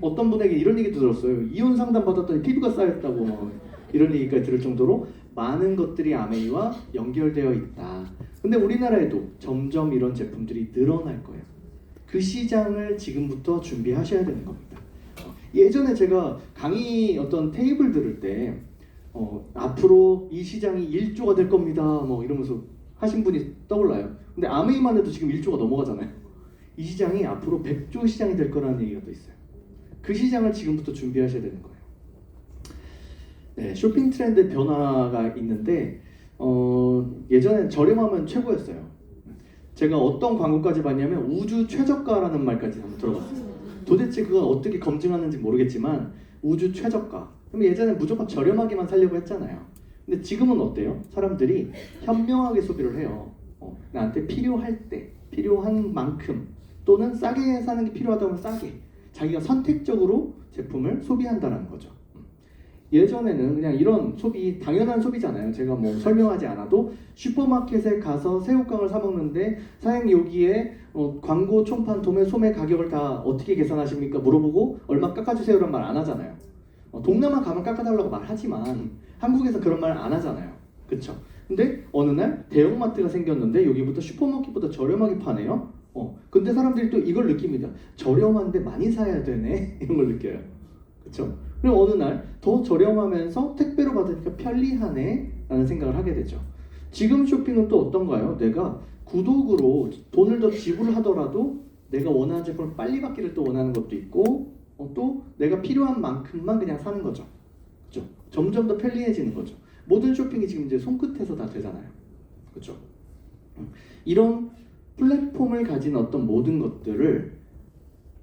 어떤 분에게 이런 얘기도 들었어요. 이혼 상담 받았더니 피부가 쌓였다고 이런 얘기까지 들을 정도로 많은 것들이 아메이와 연결되어 있다. 근데 우리나라에도 점점 이런 제품들이 늘어날 거예요. 그 시장을 지금부터 준비하셔야 되는 겁니다. 예전에 제가 강의 어떤 테이블 들을 때 앞으로 이 시장이 1조가 될 겁니다. 뭐 이러면서 하신 분이 떠올라요. 근데 아메이만 해도 지금 1조가 넘어가잖아요. 이 시장이 앞으로 100조 시장이 될 거라는 얘기가 또 있어요. 그 시장을 지금부터 준비하셔야 되는 거예요. 네, 쇼핑 트렌드 변화가 있는데 예전엔 저렴하면 최고였어요. 제가 어떤 광고까지 봤냐면 우주 최저가라는 말까지 한번 들어봤어요. 도대체 그건 어떻게 검증하는지 모르겠지만 우주 최저가. 그럼 예전에 무조건 저렴하게만 살려고 했잖아요. 근데 지금은 어때요? 사람들이 현명하게 소비를 해요. 나한테 필요할 때, 필요한 만큼 또는 싸게 사는 게 필요하다고 하면 싸게 자기가 선택적으로 제품을 소비한다는 거죠. 예전에는 그냥 이런 소비, 당연한 소비잖아요. 제가 뭐 설명하지 않아도 슈퍼마켓에 가서 새우깡을 사 먹는데 사장님 여기에 광고 총판 소매 가격을 다 어떻게 계산하십니까? 물어보고 얼마 깎아주세요란 말 안 하잖아요. 동남아 가면 깎아달라고 말하지만 한국에서 그런 말 안 하잖아요. 그쵸? 근데 어느 날 대형마트가 생겼는데 여기부터 슈퍼마켓보다 저렴하게 파네요. 근데 사람들이 또 이걸 느낍니다. 저렴한데 많이 사야 되네. 이런 걸 느껴요. 그쵸? 그리고 어느 날 더 저렴하면서 택배로 받으니까 편리하네 라는 생각을 하게 되죠. 지금 쇼핑은 또 어떤가요? 내가 구독으로 돈을 더 지불하더라도 내가 원하는 제품을 빨리 받기를 또 원하는 것도 있고 또 내가 필요한 만큼만 그냥 사는 거죠. 그렇죠? 점점 더 편리해지는 거죠. 모든 쇼핑이 지금 이제 손끝에서 다 되잖아요. 그렇죠? 이런 플랫폼을 가진 어떤 모든 것들을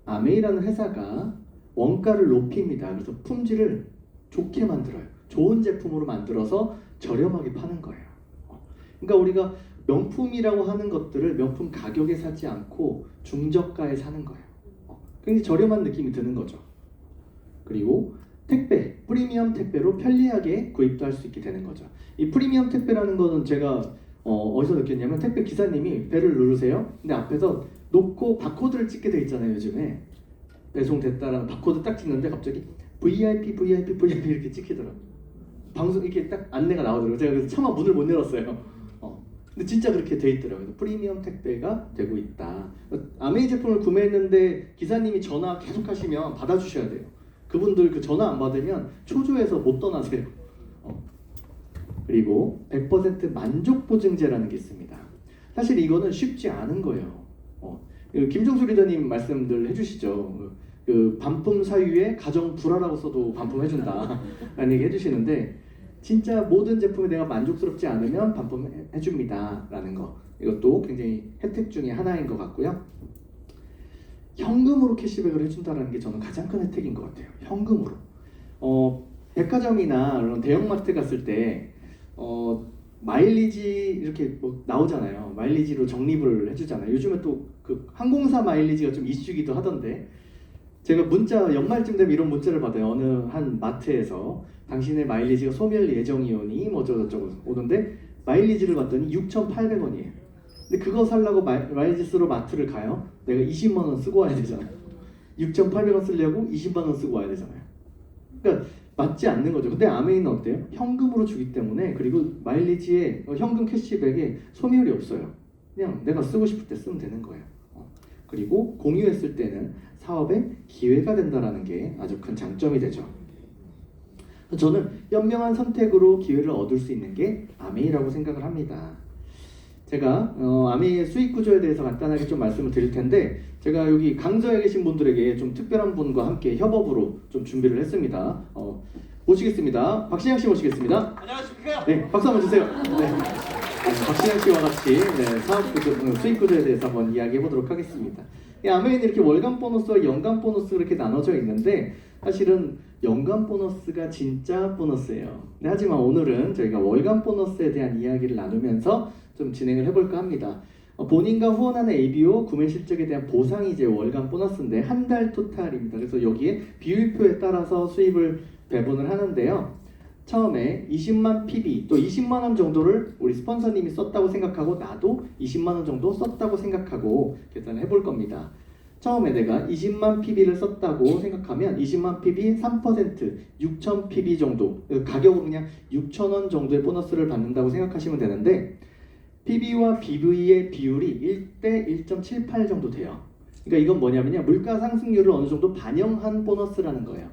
아메이라는 회사가 원가를 높입니다. 그래서 품질을 좋게 만들어요. 좋은 제품으로 만들어서 저렴하게 파는 거예요. 그러니까 우리가 명품이라고 하는 것들을 명품 가격에 사지 않고 중저가에 사는 거예요. 굉장히 저렴한 느낌이 드는 거죠. 그리고 택배, 프리미엄 택배로 편리하게 구입도 할 수 있게 되는 거죠. 이 프리미엄 택배라는 거는 제가 어디서 느꼈냐면 택배 기사님이 배를 누르세요. 근데 앞에서 놓고 바코드를 찍게 돼 있잖아요. 요즘에 배송됐다라는 바코드 딱 찍는데 갑자기 VIP 이렇게 찍히더라고요. 방송 이렇게 딱 안내가 나오더라고요. 제가 그래서 차마 문을 못 열었어요. 근데 진짜 그렇게 돼 있더라고요. 그래서 프리미엄 택배가 되고 있다. 아메이 제품을 구매했는데 기사님이 전화 계속 하시면 받아주셔야 돼요. 그분들 그 전화 안 받으면 초조해서 못 떠나세요. 그리고 100% 만족 보증제라는 게 있습니다. 사실 이거는 쉽지 않은 거예요. 김종수 리더님 말씀들 해주시죠. 그 반품 사유에 가정 불화라고 써도 반품해준다라는 얘기 해주시는데 진짜 모든 제품에 내가 만족스럽지 않으면 반품해줍니다라는 거. 이것도 굉장히 혜택 중에 하나인 것 같고요. 현금으로 캐시백을 해준다는 게 저는 가장 큰 혜택인 것 같아요. 현금으로. 백화점이나 이런 대형마트 갔을 때 마일리지 이렇게 뭐 나오잖아요. 마일리지로 적립을 해주잖아요. 요즘에 또 그 항공사 마일리지가 좀 이슈기도 하던데 제가 문자 연말쯤 되면 이런 문자를 받아요. 어느 한 마트에서 당신의 마일리지가 소멸 예정이오니 뭐 저쩌고 오던데 마일리지를 봤더니 6,800원이에요. 근데 그거 살려고 마일리지 쓰러 마트를 가요. 내가 20만 원 쓰고 와야 되잖아요. 6,800원 쓰려고 20만 원 쓰고 와야 되잖아요. 그러니까 맞지 않는 거죠. 근데 아메이는 어때요? 현금으로 주기 때문에 그리고 마일리지에 현금 캐시백에 소멸이 없어요. 그냥 내가 쓰고 싶을 때 쓰면 되는 거예요. 그리고 공유했을 때는 사업의 기회가 된다는 게 아주 큰 장점이 되죠. 저는 현명한 선택으로 기회를 얻을 수 있는 게 아메이라고 생각을 합니다. 제가 아메이의 수익 구조에 대해서 간단하게 좀 말씀을 드릴 텐데 제가 여기 강서에 계신 분들에게 좀 특별한 분과 함께 협업으로 좀 준비를 했습니다. 모시겠습니다. 박신양 씨 모시겠습니다. 안녕하십니까? 네, 박수 한번 주세요. 네. 박신양 씨와 같이 사업 구조, 수익 구조에 대해서 한번 이야기해 보도록 하겠습니다. 아메이는 이렇게 월간 보너스와 연간 보너스 이렇게 나눠져 있는데 사실은 연간 보너스가 진짜 보너스예요. 하지만 오늘은 저희가 월간 보너스에 대한 이야기를 나누면서 좀 진행을 해볼까 합니다. 본인과 후원하는 ABO 구매 실적에 대한 보상이 이제 월간 보너스인데 한 달 토탈입니다. 그래서 여기에 비율표에 따라서 수입을 배분을 하는데요. 처음에 20만 PB 또 20만 원 정도를 우리 스폰서님이 썼다고 생각하고 나도 20만 원 정도 썼다고 생각하고 계산을 해볼 겁니다. 처음에 내가 20만 PB를 썼다고 생각하면 20만 PB 3% 6,000 PB 정도 가격으로 그냥 6,000원 정도의 보너스를 받는다고 생각하시면 되는데 PB와 BV의 비율이 1대 1.78 정도 돼요. 그러니까 이건 뭐냐면요. 물가 상승률을 어느 정도 반영한 보너스라는 거예요.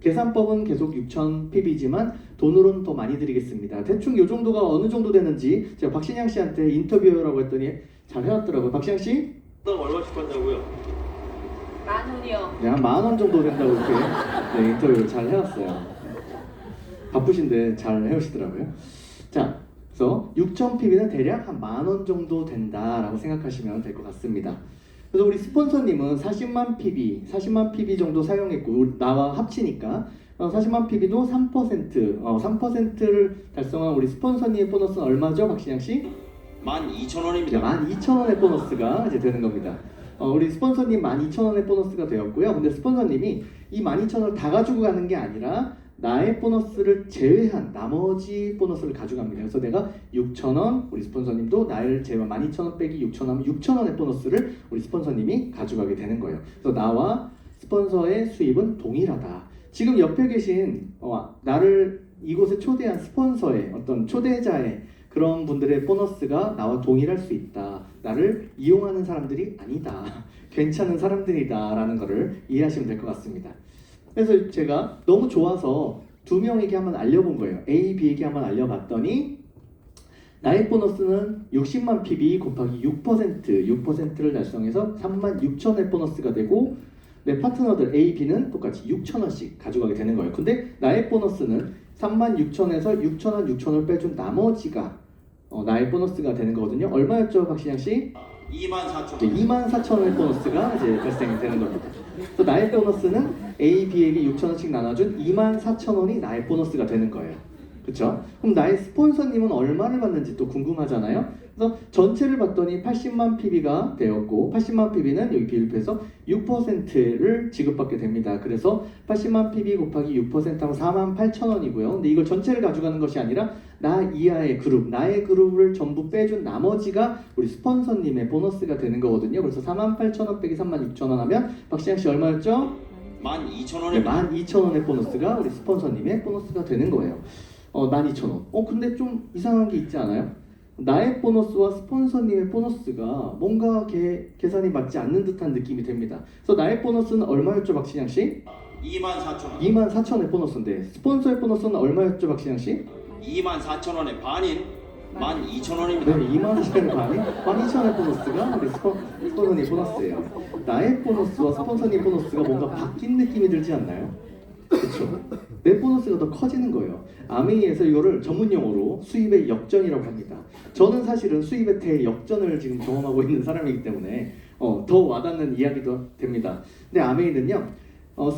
계산법은 계속 6,000 PB지만 돈으로는 더 많이 드리겠습니다. 대충 이 정도가 어느 정도 되는지 제가 박신양 씨한테 인터뷰라고 했더니 잘 해왔더라고요. 박신양 씨? 얼마씩 받냐고요? 10,000원이요. 네, 한 10,000원 정도 된다고 이렇게 인터뷰를 잘 해왔어요. 바쁘신데 잘 해오시더라고요. 자, 그래서 6,000 PB는 대략 한 10,000원 정도 된다라고 생각하시면 될 것 같습니다. 그래서 우리 스폰서님은 40만 PB 정도 사용했고 나와 합치니까 40만 PB도 3%를 달성한 우리 스폰서님의 보너스는 얼마죠, 박신양 씨? 12,000원입니다. 12,000원의 보너스가 이제 되는 겁니다. 우리 스폰서님 12,000원의 보너스가 되었고요. 근데 스폰서님이 이 12,000원을 다 가지고 가는 게 아니라 나의 보너스를 제외한 나머지 보너스를 가져갑니다. 그래서 내가 6,000원, 우리 스폰서님도 나를 제외한 12,000원 빼기 6,000원 하면 6,000원의 보너스를 우리 스폰서님이 가져가게 되는 거예요. 그래서 나와 스폰서의 수입은 동일하다. 지금 옆에 계신 나를 이곳에 초대한 스폰서의 어떤 초대자의 그런 분들의 보너스가 나와 동일할 수 있다. 나를 이용하는 사람들이 아니다. 괜찮은 사람들이다 라는 것을 이해하시면 될 것 같습니다. 그래서 제가 너무 좋아서 두 명에게 한번 알려본 거예요. A, B에게 한번 알려봤더니 나의 보너스는 60만 PB 곱하기 6%를 달성해서 36,000원의 보너스가 되고 내 파트너들 A, B는 똑같이 6,000원씩 가져가게 되는 거예요. 근데 나의 보너스는 36,000원에서 6,000원 빼준 나머지가 나의 보너스가 되는 거거든요. 얼마였죠, 박신양 씨? 24,000원. 24,000원의 보너스가 이제 발생이 되는 겁니다. 또 나의 보너스는 A, B에게 6,000원씩 나눠준 24,000원이 나의 보너스가 되는 거예요. 그렇죠? 그럼 나의 스폰서님은 얼마를 받는지 또 궁금하잖아요. 그래서 전체를 봤더니 80만 PB가 되었고 80만 PB는 여기 비율표에서 6%를 지급받게 됩니다. 그래서 80만 PB 곱하기 6%하면 48,000원이고요. 근데 이걸 전체를 가져가는 것이 아니라 나 이하의 그룹, 나의 그룹을 전부 빼준 나머지가 우리 스폰서님의 보너스가 되는 거거든요. 그래서 48,000원 빼기 36,000원 하면 박시영 씨 얼마였죠? 12,000원입니다. 12,000원의 보너스가 우리 스폰서님의 보너스가 되는 거예요. 12,000원. 근데 좀 이상한 게 있지 않아요? 나의 보너스와 스폰서님의 보너스가 뭔가 계산이 맞지 않는 듯한 느낌이 됩니다. 그래서 나의 보너스는 얼마였죠, 박신양 씨? 24,000원. 24,000원의 보너스인데 스폰서의 보너스는 얼마였죠, 박신양 씨? 24,000원의 반인 12,000원입니다. 네, 24,000원의 반이 12,000원의 보너스가 우리 스폰서님 보너스예요. 나의 보너스와 스폰서님 보너스가 뭔가 바뀐 느낌이 들지 않나요? 그렇죠. 내 보너스가 더 커지는 거예요. 아메이에서 이거를 전문용어로 수입의 역전이라고 합니다. 저는 사실은 수입의 대역전을 지금 경험하고 있는 사람이기 때문에 더 와닿는 이야기도 됩니다. 근데 아메이는요,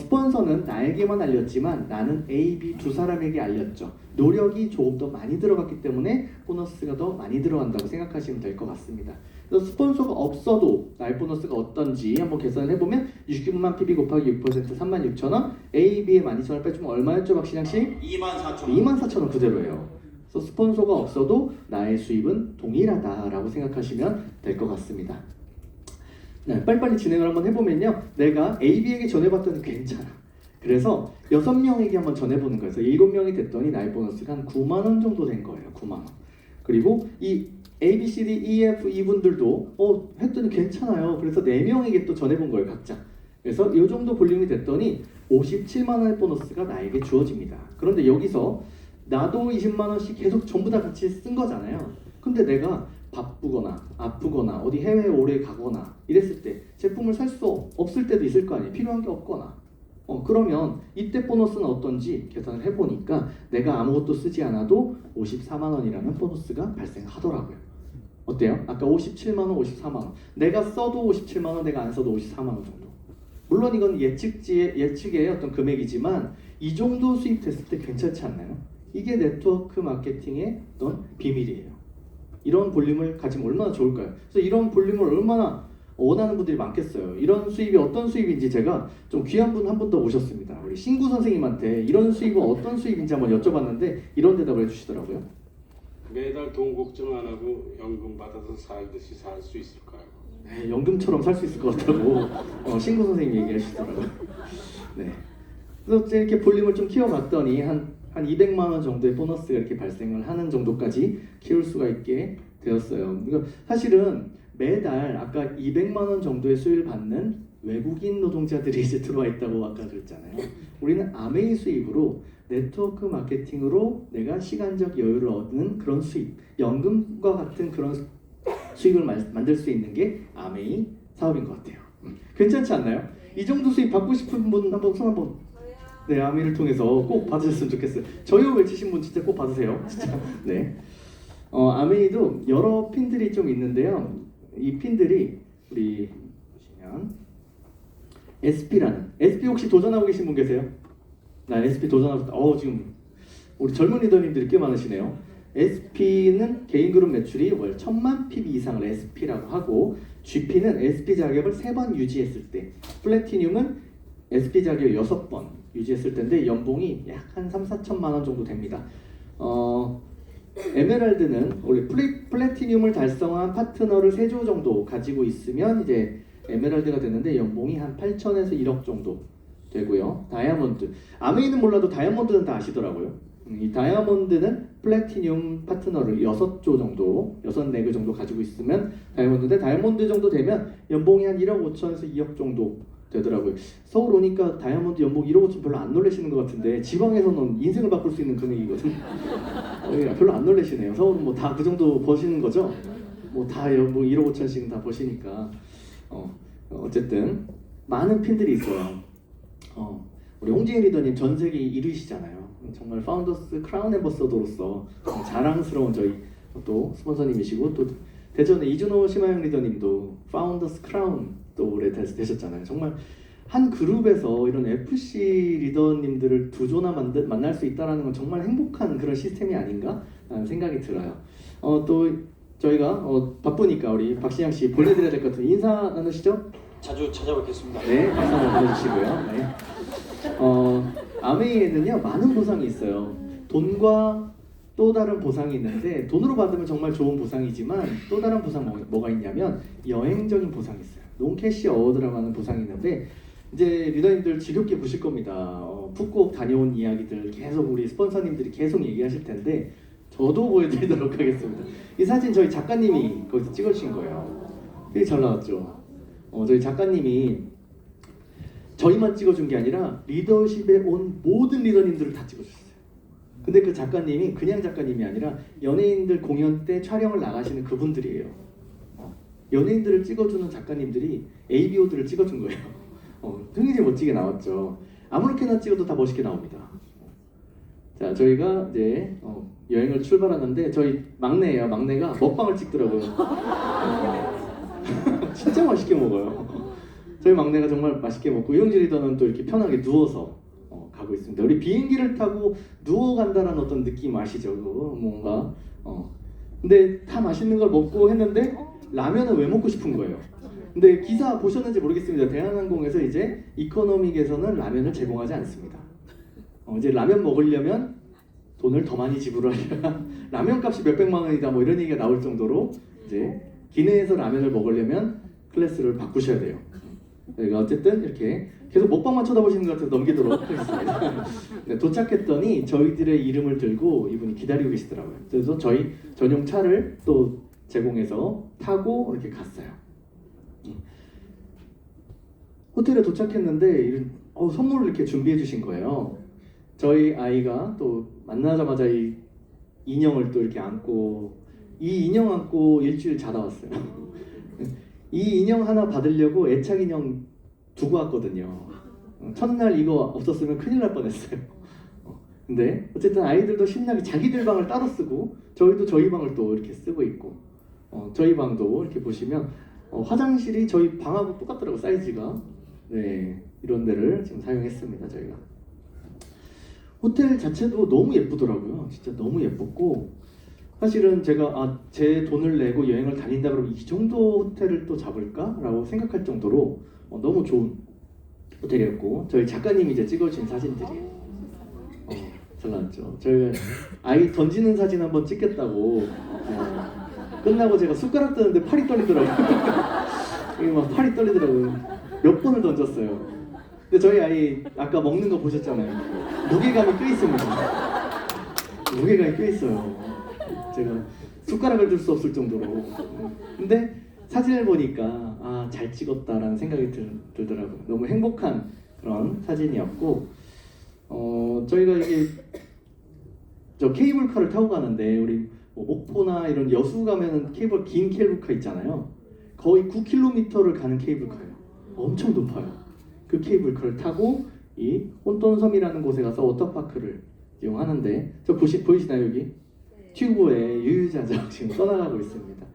스폰서는 나에게만 알렸지만 나는 A, B 두 사람에게 알렸죠. 노력이 조금 더 많이 들어갔기 때문에 보너스가 더 많이 들어간다고 생각하시면 될 것 같습니다. 그래서 스폰서가 없어도 나의 보너스가 어떤지 한번 계산을 해보면 69만 PB 곱하기 6% 36,000원, A, B의 12,000원 빼주면 얼마였죠, 박신양 씨? 24,000원. 24,000원 그대로예요. 그래서 스폰서가 없어도 나의 수입은 동일하다라고 생각하시면 될 것 같습니다. 네, 빨리빨리 진행을 한번 해보면요, 내가 A, B에게 전해봤더니 괜찮아. 그래서 6명에게 한번 전해보는 거예요. 그래서 7명이 됐더니 나의 보너스가 한 9만 원 정도 된 거예요. 9만 원. 그리고 이 A, B, C, D, E, F 이분들도 했더니 괜찮아요. 그래서 4명에게 또 전해본 거예요, 각자. 그래서 이 정도 볼륨이 됐더니 57만 원의 보너스가 나에게 주어집니다. 그런데 여기서 나도 20만 원씩 계속 전부 다 같이 쓴 거잖아요. 근데 내가 바쁘거나 아프거나 어디 해외에 오래 가거나 이랬을 때 제품을 살 수 없을 때도 있을 거 아니에요. 필요한 게 없거나. 그러면 이때 보너스는 어떤지 계산을 해보니까 내가 아무것도 쓰지 않아도 54만 원이라는 보너스가 발생하더라고요. 어때요? 아까 57만 원, 54만 원. 내가 써도 57만 원, 내가 안 써도 54만 원 정도. 물론 이건 예측의 어떤 금액이지만 이 정도 수입됐을 때 괜찮지 않나요? 이게 네트워크 마케팅의 어떤 비밀이에요. 이런 볼륨을 가지면 얼마나 좋을까요? 그래서 이런 볼륨을 얼마나 원하는 분들이 많겠어요. 이런 수입이 어떤 수입인지 제가 좀 귀한 분 한 분 더 오셨습니다. 우리 신구 선생님한테 이런 수입은 어떤 수입인지 한번 여쭤봤는데 이런 대답을 해주시더라고요. 매달 돈 걱정 안 하고 연금 받아서 살듯이 살 수 있을까요? 네, 연금처럼 살 수 있을 것 같다고 신구 선생님이 얘기하시더라고요. 네. 그래서 이렇게 볼륨을 좀 키워봤더니 한 200만 원 정도의 보너스가 이렇게 발생을 하는 정도까지 키울 수가 있게 되었어요. 그러니까 사실은 매달 아까 200만 원 정도의 수익을 받는 외국인 노동자들이 이제 들어와 있다고 아까 그랬잖아요. 우리는 아메이 수입으로 네트워크 마케팅으로 내가 시간적 여유를 얻는 그런 수입, 연금과 같은 그런 수익을 만들 수 있는 게 아메이 사업인 것 같아요. 괜찮지 않나요? 이 정도 수익 받고 싶은 분 한번 손 한번. 네, 아메이를 통해서 꼭 받으셨으면 좋겠어요. 저요 외치신 분 진짜 꼭 받으세요. 진짜. 네. 아메이도 여러 핀들이 좀 있는데요. 이 핀들이 우리 보시면 SP라는 SP 혹시 도전하고 계신 분 계세요? 나 SP 도전하고 지금 우리 젊은 리더님들이 꽤 많으시네요. SP는 개인 그룹 매출이 월 1000만 PB 이상을 SP라고 하고 GP는 SP 자격을 3번 유지했을 때, 플래티늄은 SP 자격을 6번 유지했을 때인데 연봉이 약 한 3-4천만 원 정도 됩니다. 에메랄드는 원래 플래티늄을 달성한 파트너를 3조 정도 가지고 있으면 이제 에메랄드가 되는데 연봉이 한 8천에서 1억 정도 되고요. 다이아몬드, 아메이는 몰라도 다이아몬드는 다 아시더라고요. 이 다이아몬드는 플래티늄 파트너를 6조 정도, 6-4개 정도 가지고 있으면 다이아몬드인데 다이아몬드 정도 되면 연봉이 한 1억 5천에서 2억 정도 되더라고요. 서울 오니까 다이아몬드 연봉 1억 5천 별로 안 놀라시는 것 같은데 지방에서는 인생을 바꿀 수 있는 금액이거든요. 별로 안 놀라시네요. 서울은 뭐 다 그 정도 버시는 거죠? 뭐 다 연봉 1억 5천씩은 다 버시니까 어쨌든 많은 핀들이 있어요. 우리 홍진희 리더님 전 세계 1위시잖아요. 정말 파운더스 크라운 앰버서더로서 자랑스러운 저희 또 스폰서님이시고 또 대전의 이준호 심하영 리더님도 파운더스 크라운 또 오래 되셨잖아요. 정말 한 그룹에서 이런 FC 리더님들을 두 조나 만날 수 있다는 건 정말 행복한 그런 시스템이 아닌가 라는 생각이 들어요. 또 저희가 바쁘니까 우리 박신양 씨 보내드려야 될 것 같은데 인사 나누시죠? 자주 찾아뵙겠습니다. 네, 박수 한번 보내주시고요. 네. 아메이에는요 많은 보상이 있어요. 돈과 또 다른 보상이 있는데 돈으로 받으면 정말 좋은 보상이지만 또 다른 보상 뭐가 있냐면 여행적인 보상이 있어요. 논캐시 어워드라고 하는 보상이 있는데 이제 리더님들 지겹게 보실 겁니다. 푸꾸옥 다녀온 이야기들 계속 우리 스폰서님들이 계속 얘기하실 텐데 저도 보여드리도록 하겠습니다. 이 사진 저희 작가님이 거기서 찍어주신 거예요. 되게 잘 나왔죠. 저희 작가님이 저희만 찍어준 게 아니라 리더십에 온 모든 리더님들을 다 찍어주셨어요. 근데 그 작가님이 그냥 작가님이 아니라 연예인들 공연 때 촬영을 나가시는 그분들이에요. 연예인들을 찍어주는 작가님들이 ABO들을 찍어준 거예요. 굉장히 멋지게 나왔죠. 아무렇게나 찍어도 다 멋있게 나옵니다. 자, 저희가 이제 여행을 출발하는데 저희 막내예요. 막내가 먹방을 찍더라고요. 진짜 맛있게 먹어요. 저희 막내가 정말 맛있게 먹고 이용진 리더는 또 이렇게 편하게 누워서 가고 있습니다. 우리 비행기를 타고 누워 간다는 어떤 느낌 아시죠? 뭔가 근데 다 맛있는 걸 먹고 했는데 라면은 왜 먹고 싶은 거예요? 근데 기사 보셨는지 모르겠습니다. 대한항공에서 이제 이코노믹에서는 라면을 제공하지 않습니다. 이제 라면 먹으려면 돈을 더 많이 지불하려면 라면 값이 몇백만 원이다 뭐 이런 얘기가 나올 정도로 이제 기내에서 라면을 먹으려면 클래스를 바꾸셔야 돼요. 저희가 어쨌든 이렇게 계속 먹방만 쳐다보시는 것 같아서 넘기도록 하겠습니다. 네, 도착했더니 저희들의 이름을 들고 이분이 기다리고 계시더라고요. 그래서 저희 전용 차를 또 제공해서 타고 이렇게 갔어요. 호텔에 도착했는데 선물을 이렇게 준비해 주신 거예요. 저희 아이가 또 만나자마자 이 인형을 또 이렇게 안고 이 인형 안고 일주일 자다 왔어요. 이 인형 하나 받으려고 애착 인형 두고 왔거든요. 첫날 이거 없었으면 큰일 날 뻔했어요. 근데 어쨌든 아이들도 신나게 자기들 방을 따로 쓰고 저희도 저희 방을 또 이렇게 쓰고 있고 저희 방도 이렇게 보시면 화장실이 저희 방하고 똑같더라고 사이즈가. 네, 이런 데를 지금 사용했습니다 저희가. 호텔 자체도 너무 예쁘더라고요. 진짜 너무 예뻤고 사실은 제가 제 돈을 내고 여행을 다닌다 그러면 이 정도 호텔을 또 잡을까? 라고 생각할 정도로 너무 좋은 호텔이었고 저희 작가님이 이제 찍어주신 사진들이에요. 잘 나왔죠. 저희가 아이 던지는 사진 한번 찍겠다고 끝나고 제가 숟가락 뜨는데 팔이 떨리더라고요. 이게 막 팔이 떨리더라고요. 몇 번을 던졌어요. 근데 저희 아이 아까 먹는 거 보셨잖아요. 무게감이 꽤 있습니다. 무게감이 꽤 있어요. 제가 숟가락을 들 수 없을 정도로. 근데 사진을 보니까 잘 찍었다라는 생각이 들더라고요. 너무 행복한 그런 사진이었고 저희가 이게 저 케이블카를 타고 가는데 우리 목포나 이런 여수 가면은 긴 케이블카 있잖아요. 거의 9km를 가는 케이블카예요. 엄청 높아요. 그 케이블카를 타고 이 혼돈섬이라는 곳에 가서 워터파크를 이용하는데 보이시나요 여기? 튜브에 유유자적 지금 떠나가고 있습니다.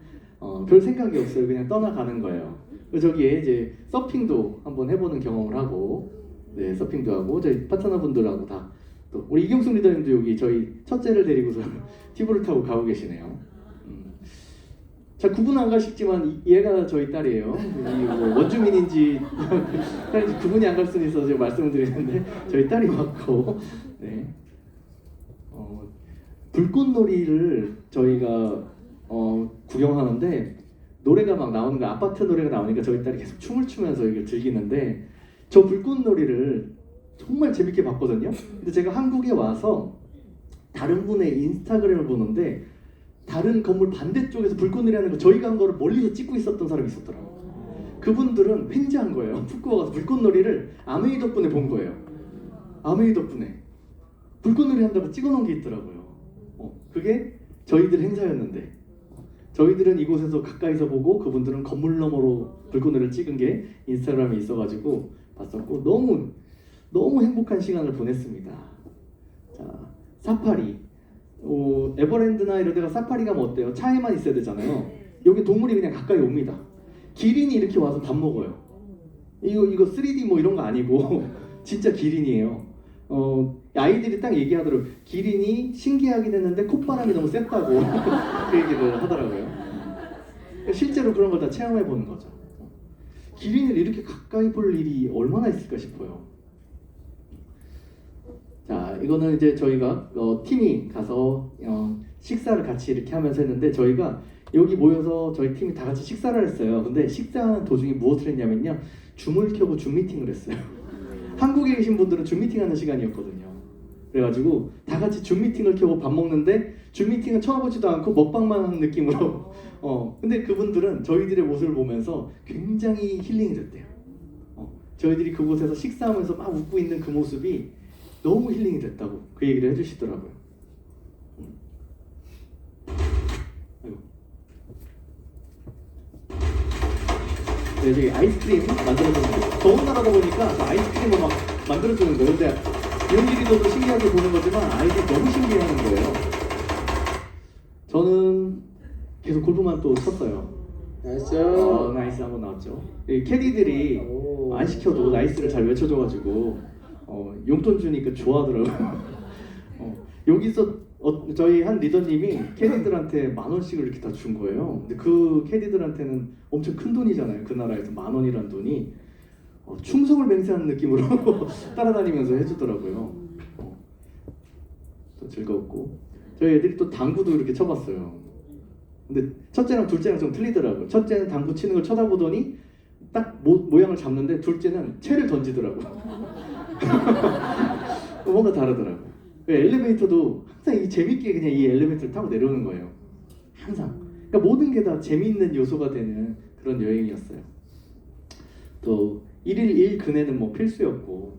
별 생각이 없어요. 그냥 떠나가는 거예요. 저기에 이제 서핑도 한번 해보는 경험을 하고 네 서핑도 하고 저희 파트너분들하고 다 또 우리 이경숙 리더님도 여기 저희 첫째를 데리고서 튜브를 타고 가고 계시네요. 자 구분 안 가시지만 얘가 저희 딸이에요. 뭐 원주민인지 구분이 안 갈 수는 있어서 제가 말씀을 드리는데 저희 딸이 왔고 네. 불꽃놀이를 저희가 구경하는데 노래가 막 나오는 거 아파트 노래가 나오니까 저희 딸이 계속 춤을 추면서 이걸 즐기는데 저 불꽃놀이를 정말 재밌게 봤거든요. 근데 제가 한국에 와서 다른 분의 인스타그램을 보는데 다른 건물 반대쪽에서 불꽃놀이 하는 거 저희가 한 거를 멀리서 찍고 있었던 사람이 있었더라고요. 그분들은 횡재한 거예요. 푸꾸옥 가서 불꽃놀이를 아메이 덕분에 본 거예요. 아메이 덕분에 불꽃놀이 한다고 찍어놓은 게 있더라고요. 그게 저희들 행사였는데 저희들은 이곳에서 가까이서 보고 그분들은 건물 너머로 불꽃놀이를 찍은 게 인스타그램에 있어가지고 봤었고 너무 행복한 시간을 보냈습니다. 자, 사파리 에버랜드나 이런 데가 사파리 가면 어때요? 차에만 있어야 되잖아요. 여기 동물이 그냥 가까이 옵니다. 기린이 이렇게 와서 밥 먹어요. 이거 3D 뭐 이런 거 아니고 진짜 기린이에요. 아이들이 딱 얘기하더라고요. 기린이 신기하긴 했는데 콧바람이 너무 셌다고 그 얘기를 하더라고요. 실제로 그런 걸 다 체험해 보는 거죠. 기린을 이렇게 가까이 볼 일이 얼마나 있을까 싶어요. 자, 이거는 이제 저희가 팀이 가서 식사를 같이 이렇게 하면서 했는데, 저희가 여기 모여서 저희 팀이 다 같이 식사를 했어요. 근데 식사하는 도중에 무엇을 했냐면요, 줌을 켜고 줌 미팅을 했어요. 한국에 계신 분들은 줌 미팅하는 시간이었거든요. 그래가지고 다 같이 줌 미팅을 켜고 밥 먹는데, 줌 미팅은 쳐다보지도 않고 먹방만 하는 느낌으로 근데 그분들은 저희들의 모습을 보면서 굉장히 힐링이 됐대요. 저희들이 그곳에서 식사하면서 막 웃고 있는 그 모습이 너무 힐링이 됐다고 그 얘기를 해주시더라고요. 아이고. 네, 저기 아이스크림 만들어주는 거. 더운 나라다 보니까 저 아이스크림을 막 만들어주는 거예요. 근데 이용길이도 신기하게 보는 거지만 아이들이 너무 신기해하는 거예요. 저는 계속 골프만 또 쳤어요. 나이스. 나이스 한번 나왔죠. 이 캐디들이 안 시켜도 나이스를 잘 외쳐줘가지고 용돈 주니까 좋아하더라고요. 여기서 저희 한 리더님이 캐디들한테 10,000원씩을 이렇게 다 준 거예요. 근데 그 캐디들한테는 엄청 큰 돈이잖아요. 그 나라에서 10,000원이란 돈이 충성을 맹세하는 느낌으로 따라다니면서 해주더라고요. 또 즐거웠고, 저희 애들이 또 당구도 이렇게 쳐봤어요. 근데 첫째랑 둘째랑 좀 틀리더라고요. 첫째는 당구 치는 걸 쳐다보더니 딱 모양을 잡는데, 둘째는 채를 던지더라고요. 뭔가 다르더라고요. 엘리베이터도 항상 재밌게 그냥 이 엘리베이터를 타고 내려오는 거예요. 항상. 그러니까 모든 게 다 재미있는 요소가 되는 그런 여행이었어요. 또 1일 1근에는 뭐 필수였고,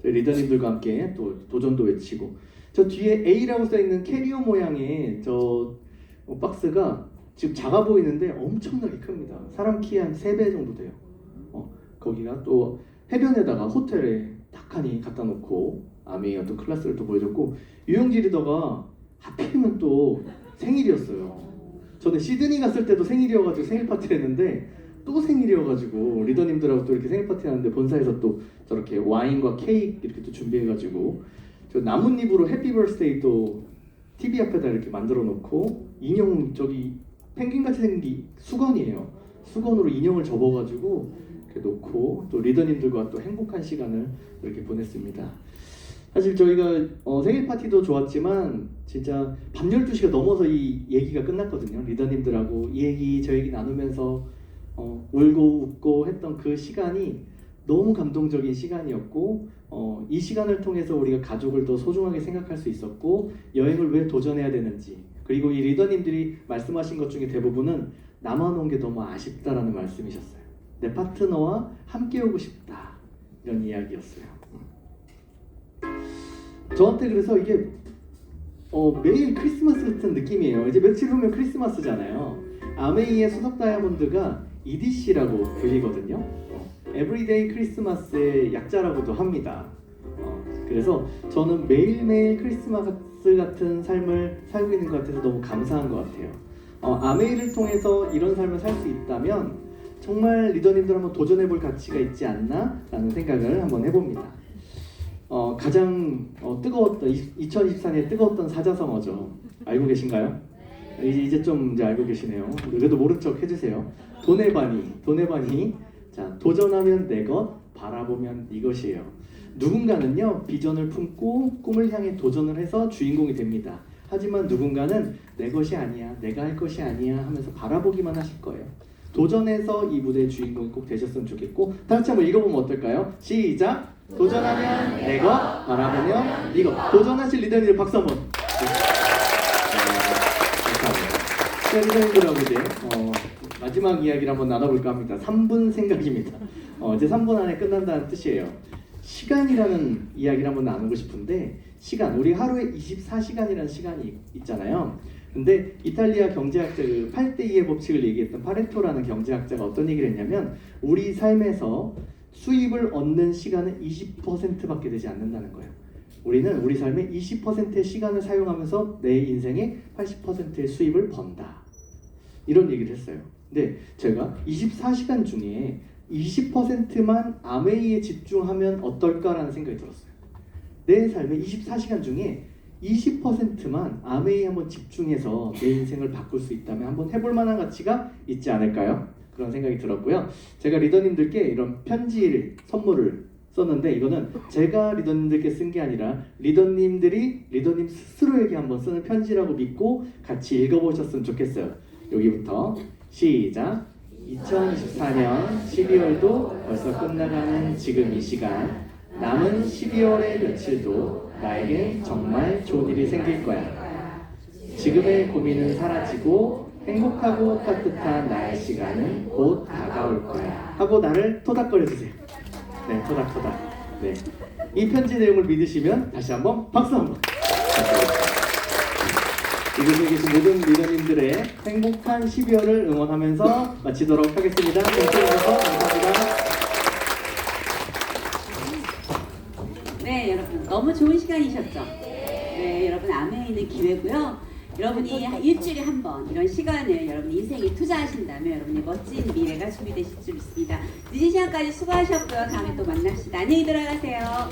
저희 리더님들과 함께 또 도전도 외치고, 저 뒤에 A라고 써있는 캐리어 모양의 저 박스가 지금 작아 보이는데 엄청나게 큽니다. 사람 키 한 3배 정도 돼요. 거기가 또 해변에다가 호텔에 탁하니 갖다 놓고 아메이 어떤 클래스를 또 보여줬고, 유영지 리더가 하필이면 또 생일이었어요. 저는 시드니 갔을 때도 생일이어가지고 생일 파티를 했는데, 또 생일이어가지고 리더님들하고 또 이렇게 생일 파티 하는데 본사에서 또 저렇게 와인과 케이크 이렇게 또 준비해가지고, 저 나뭇잎으로 해피 버스데이 또 TV 앞에다 이렇게 만들어 놓고, 인형 저기 펭귄같이 생긴 수건이에요. 수건으로 인형을 접어가지고 이렇게 놓고, 또 리더님들과 또 행복한 시간을 이렇게 보냈습니다. 사실 저희가 생일 파티도 좋았지만 진짜 밤 12시가 넘어서 이 얘기가 끝났거든요. 리더님들하고 이 얘기 저 얘기 나누면서 울고 웃고 했던 그 시간이 너무 감동적인 시간이었고, 이 시간을 통해서 우리가 가족을 더 소중하게 생각할 수 있었고, 여행을 왜 도전해야 되는지, 그리고 이 리더님들이 말씀하신 것 중에 대부분은 나만 온 게 너무 아쉽다라는 말씀이셨어요. 내 파트너와 함께 오고 싶다, 이런 이야기였어요. 저한테 그래서 이게 매일 크리스마스 같은 느낌이에요. 이제 며칠 후면 크리스마스잖아요. 아메이의 수석 다이아몬드가 EDC라고 불리거든요. 에브리데이 크리스마스의 약자라고도 합니다. 그래서 저는 매일매일 크리스마스 같은 삶을 살고 있는 것 같아서 너무 감사한 것 같아요. 아메이를 통해서 이런 삶을 살 수 있다면 정말 리더님들 한번 도전해볼 가치가 있지 않나 라는 생각을 한번 해봅니다. 가장 뜨거웠던 2024년에 뜨거웠던 사자성어죠. 알고 계신가요? 이제 좀 이제 알고 계시네요. 그래도 모른 척 해주세요. 도네바니. 자, 도전하면 내 것, 바라보면 이것이에요. 누군가는요, 비전을 품고 꿈을 향해 도전을 해서 주인공이 됩니다. 하지만 누군가는 내 것이 아니야, 내가 할 것이 아니야 하면서 바라보기만 하실 거예요. 도전해서 이 무대의 주인공이 꼭 되셨으면 좋겠고, 다 같이 한번 읽어보면 어떨까요? 시작! 도전하면 내 것, 바라보면 네 것. 도전하실 리더님들 박수 한번. 감사합니다. 리더님들하고 이제 마지막 이야기를 한번 나눠볼까 합니다. 3분 생각입니다. 이제 3분 안에 끝난다는 뜻이에요. 시간이라는 이야기를 한번 나누고 싶은데, 시간, 우리 하루에 24시간이라는 시간이 있잖아요. 근데 이탈리아 경제학자 그 8대2의 법칙을 얘기했던 파레토라는 경제학자가 어떤 얘기를 했냐면, 우리 삶에서 수입을 얻는 시간은 20%밖에 되지 않는다는 거예요. 우리는 우리 삶의 20%의 시간을 사용하면서 내 인생의 80%의 수입을 번다, 이런 얘기를 했어요. 근데 제가 24시간 중에 20%만 아메이에 집중하면 어떨까라는 생각이 들었어요. 내 삶의 24시간 중에 20%만 아메이에 한번 집중해서 내 인생을 바꿀 수 있다면 한번 해볼 만한 가치가 있지 않을까요? 그런 생각이 들었고요. 제가 리더님들께 이런 편지를 선물을 썼는데 이거는 제가 리더님들께 쓴 게 아니라 리더님들이 리더님 스스로에게 한번 쓰는 편지라고 믿고 같이 읽어보셨으면 좋겠어요. 여기부터 시작. 2024년 12월도 벌써 끝나가는 지금 이 시간, 남은 12월의 며칠도 나에게 정말 좋은 일이 생길 거야. 지금의 고민은 사라지고 행복하고 따뜻한 나의 시간은 곧 다가올 거야 하고 나를 토닥거려 주세요. 네, 토닥토닥. 네, 이 편지 내용을 믿으시면 다시 한번 박수 한번. 이곳에 계신 모든 리더님들의 행복한 12월을 응원하면서 마치도록 하겠습니다. 감사합니다. 네, 여러분 너무 좋은 시간이셨죠? 네, 여러분 아메이는 기회고요. 여러분이 일주일에 한 번 이런 시간을 여러분 인생에 투자하신다면 여러분의 멋진 미래가 준비되실 줄 믿습니다. 늦은 시간까지 수고하셨고요. 다음에 또 만납시다. 안녕히 들어가세요.